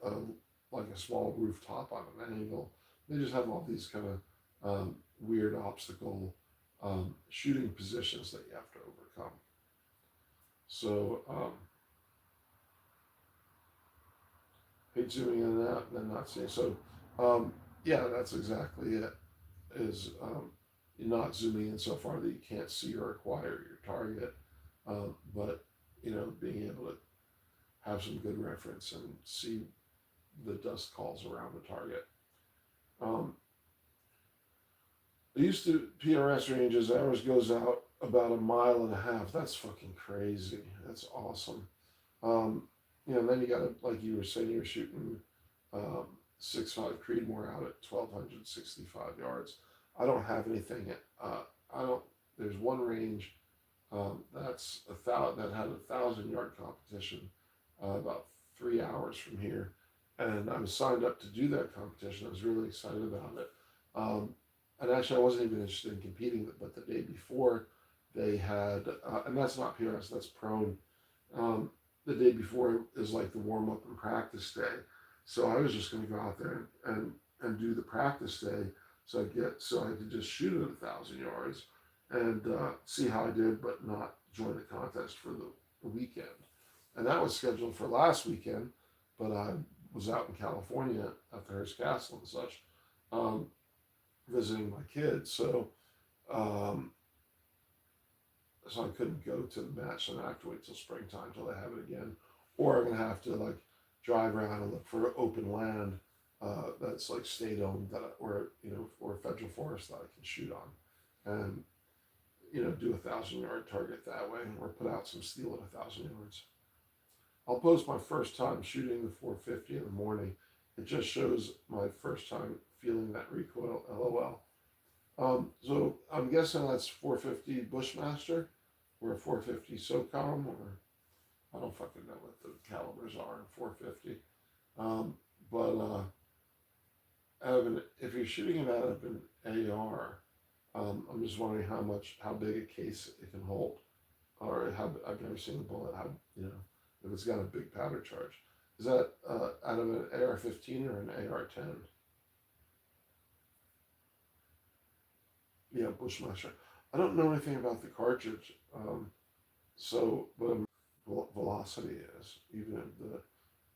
like a small rooftop on an angle. They just have all these kind of weird obstacle shooting positions that you have to overcome. So, hate zooming in and out and then not seeing. So, yeah, that's exactly it. Is you're not zooming in so far that you can't see or acquire your target, but being able to have some good reference and see the dust calls around the target. I used to PRS ranges. Ours goes out about 1.5 miles. That's fucking crazy. That's awesome. Then you got to, like you were saying, you were shooting 6.5 Creedmoor out at 1,265 yards. I don't have anything. I don't. There's one range that had 1,000-yard competition about 3 hours from here, and I was signed up to do that competition. I was really excited about it. And actually, I wasn't even interested in competing, but the day before, they had, and that's not PRS, that's prone. The day before is like the warm up and practice day. So I was just going to go out there and do the practice day, so I could just shoot at 1,000 yards and see how I did, but not join the contest for the weekend. And that was scheduled for last weekend, but I was out in California at the Hearst Castle and such, visiting my kids. So I couldn't go to the match, and I have to wait till springtime till they have it again, or I'm gonna have to like drive around and look for open land that's like state owned, or federal forest that I can shoot on, and do 1,000-yard target that way, or put out some steel at 1,000 yards. I'll post my first time shooting the 450 in the morning. It just shows my first time feeling that recoil. LOL. So I'm guessing that's 450 Bushmaster or a 450 SOCOM, or I don't fucking know what the calibers are in 450. But if you're shooting it out of an AR, I'm just wondering how big a case it can hold, or I've never seen the bullet. If it's got a big powder charge. Is that out of an AR-15 or an AR-10? Yeah, Bushmaster. I don't know anything about the cartridge, but velocity is, even the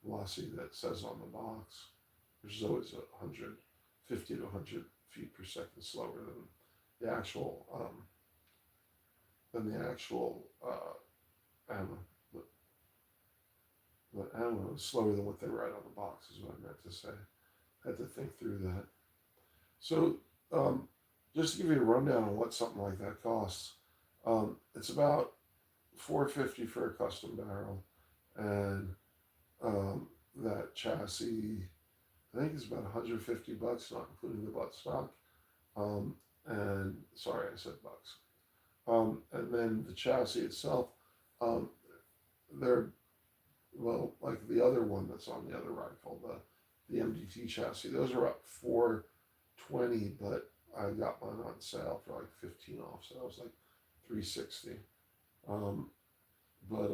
velocity that says on the box, which is always 150 to 100 feet per second slower than the actual ammo. But ammo is slower than what they write on the box, is what I meant to say. I had to think through that. So, just to give you a rundown on what something like that costs, it's about $450 for a custom barrel, and that chassis, I think it's about $150, not including the buttstock. And sorry, I said bucks. And then the chassis itself, um, they're, well, like the other one that's on the other rifle, the MDT chassis. Those are up 420, but I got mine on sale for like 15 off, so that was like 360. But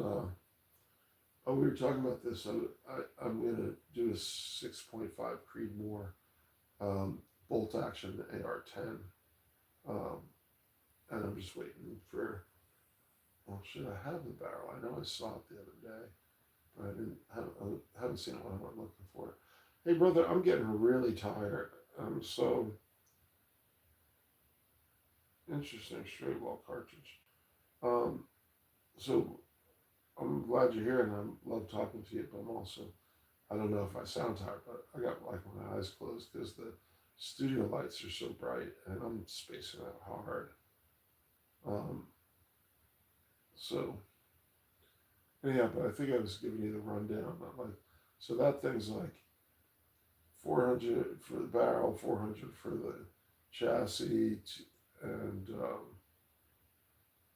oh, we were talking about this. I'm gonna do a 6.5 Creedmoor bolt action AR-10, and I'm just waiting for. Well, should I have the barrel? I know I saw it the other day, but I haven't seen it when I went looking for it. Hey, brother, I'm getting really tired. So interesting straight wall cartridge. Um, so I'm glad you're here, and I love talking to you. But I'm also, I don't know if I sound tired, but I got like my eyes closed because the studio lights are so bright, and I'm spacing out hard. Um, so yeah, but I think I was giving you the rundown. I'm like, so that thing's like 400 for the barrel, 400 for the chassis, and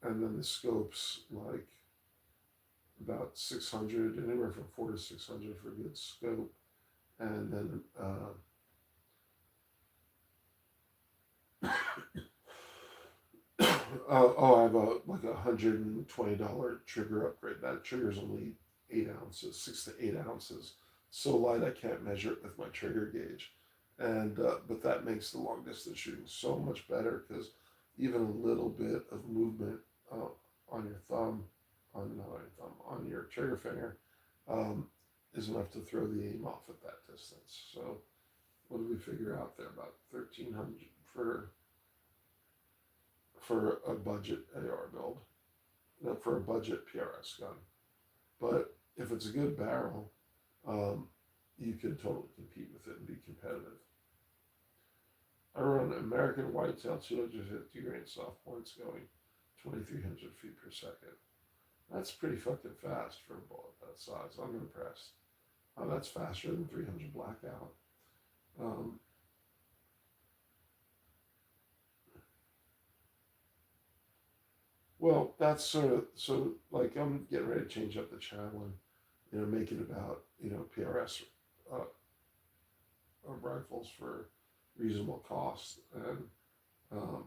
and then the scopes like about 600, anywhere from 400 to 600 for a good scope, and then oh, I have like $120 trigger upgrade. That trigger's only 8 ounces, 6 to 8 ounces. So light I can't measure it with my trigger gauge, and but that makes the long distance shooting so much better because even a little bit of movement on your thumb, on your trigger finger, um, is enough to throw the aim off at that distance. So what did we figure out there? About 1,300 for a budget AR build, no, for a budget PRS gun. But if it's a good barrel, you can totally compete with it and be competitive. I run American Whitetail 250 grain soft points going 2,300 feet per second. That's pretty fucking fast for a bullet that size. I'm impressed. That's faster than 300 blackout. Um, well, that's sort of, so like I'm getting ready to change up the channel and make it about PRS uh, rifles for reasonable cost, and um,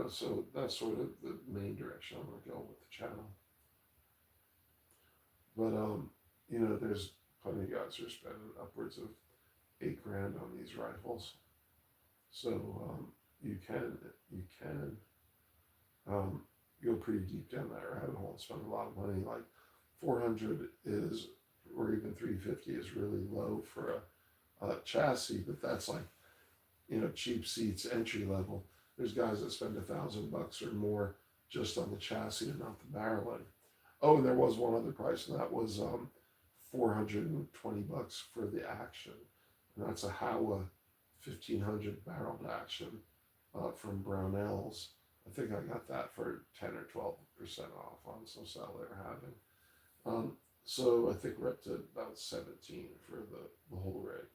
so that's sort of the main direction I'm gonna go with the channel. But there's plenty of guys who are spending upwards of $8,000 on these rifles, so you can go pretty deep down that rabbit hole and spend a lot of money. Like 400 is, or even 350 is really low for a chassis, but that's like cheap seats, entry level. There's guys that spend $1,000 or more just on the chassis and not the barreling. Oh, and there was one other price, and that was $420 for the action, and that's a Howa 1500 barreled action from Brownells. I think I got that for 10 or 12% off on some sale they were having. So I think we're up to about 17 for the whole rig.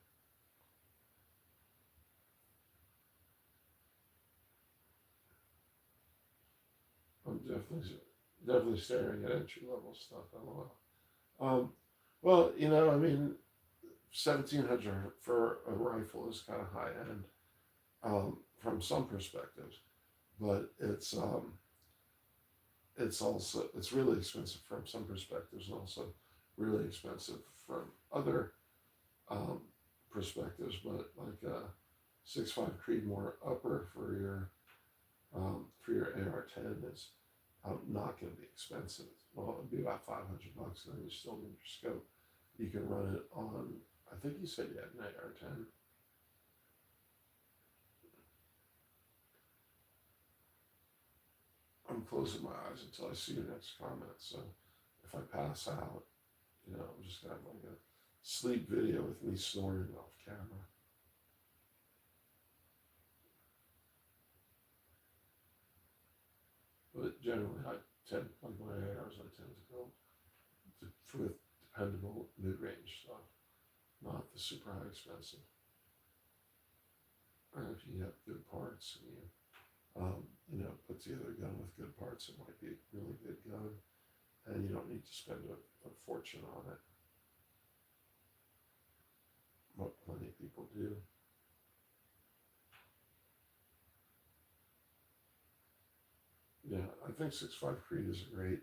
I'm definitely staring at entry level stuff. LOL. Well, I mean, 1,700 for a rifle is kind of high end from some perspectives, but it's really expensive from some perspectives, and also really expensive from other perspectives. But like a 6.5 Creedmoor upper for your AR-10 is not going to be expensive. Well, it'd be about $500, and then you still need your scope. You can run it on. I think you said you had an AR-10. I'm closing my eyes until I see your next comment. So if I pass out, I'm just gonna have like a sleep video with me snoring off camera. But generally, like my ARs, I tend to go with dependable mid-range stuff, not the super high expensive. And if you have good parts and put together a gun with good parts, it might be a really good gun, and you don't need to spend a fortune on it. What plenty of people do. Yeah, I think 6.5 Creed is a great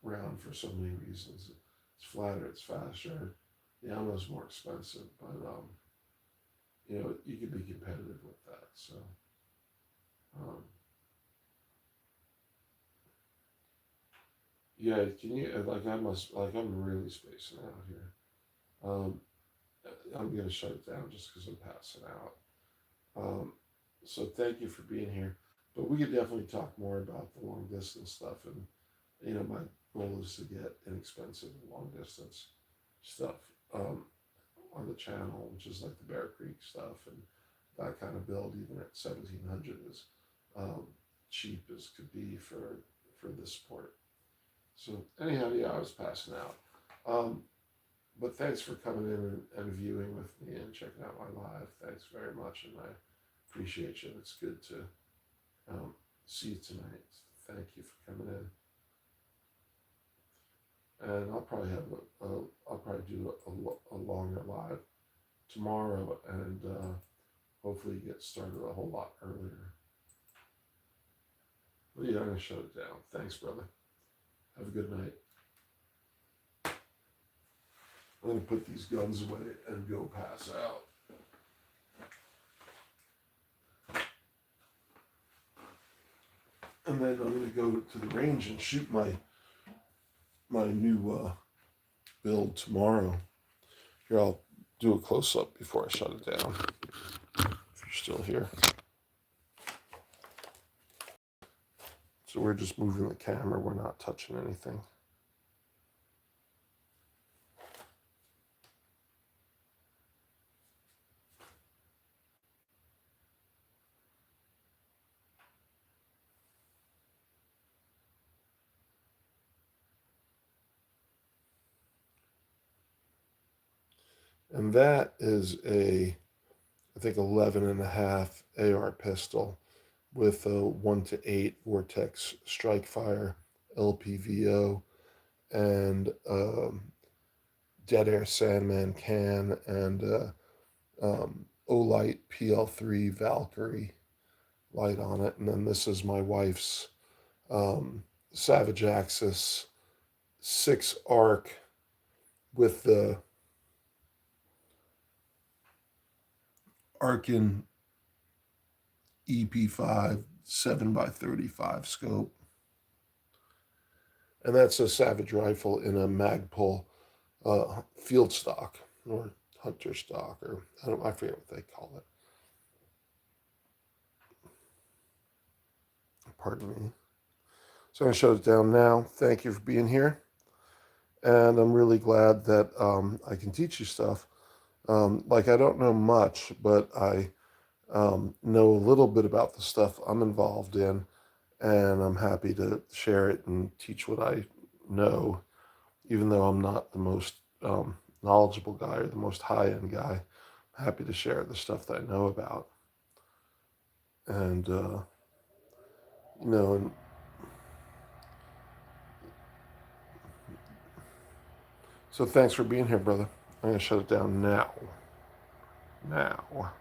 round for so many reasons. It's flatter, it's faster. The ammo is more expensive, but you can be competitive with that. So, yeah, can you I'm really spacing out here. I'm gonna shut it down just because I'm passing out. So thank you for being here. But we could definitely talk more about the long distance stuff, and my goal is to get inexpensive long distance stuff on the channel, which is like the Bear Creek stuff and that kind of build, even at 1700 is cheap as could be for this sport. So anyhow, yeah, I was passing out. But thanks for coming in and viewing with me and checking out my live. Thanks very much, and I appreciate you. It's good to see you tonight. Thank you for coming in. And I'll probably do a longer live tomorrow, and hopefully get started a whole lot earlier. But yeah, I'm gonna shut it down. Thanks, brother. Have a good night. I'm gonna put these guns away and go pass out. And then I'm gonna go to the range and shoot my new build tomorrow. Here, I'll do a close up before I shut it down. If you're still here. So we're just moving the camera. We're not touching anything. And that is I think 11.5 AR pistol with a 1-8 Vortex Strike Fire LPVO and Dead Air Sandman can and Olight PL3 Valkyrie light on it. And then this is my wife's Savage Axis 6 arc with the Arkin EP5 7x35 scope. And that's a Savage rifle in a Magpul field stock or hunter stock, or I forget what they call it. Pardon me. So I'm going to shut it down now. Thank you for being here. And I'm really glad that I can teach you stuff. I don't know much, but I know a little bit about the stuff I'm involved in, and I'm happy to share it and teach what I know, even though I'm not the most knowledgeable guy or the most high-end guy. I'm happy to share the stuff that I know about. And, and so thanks for being here, brother. I'm going to shut it down now. Now.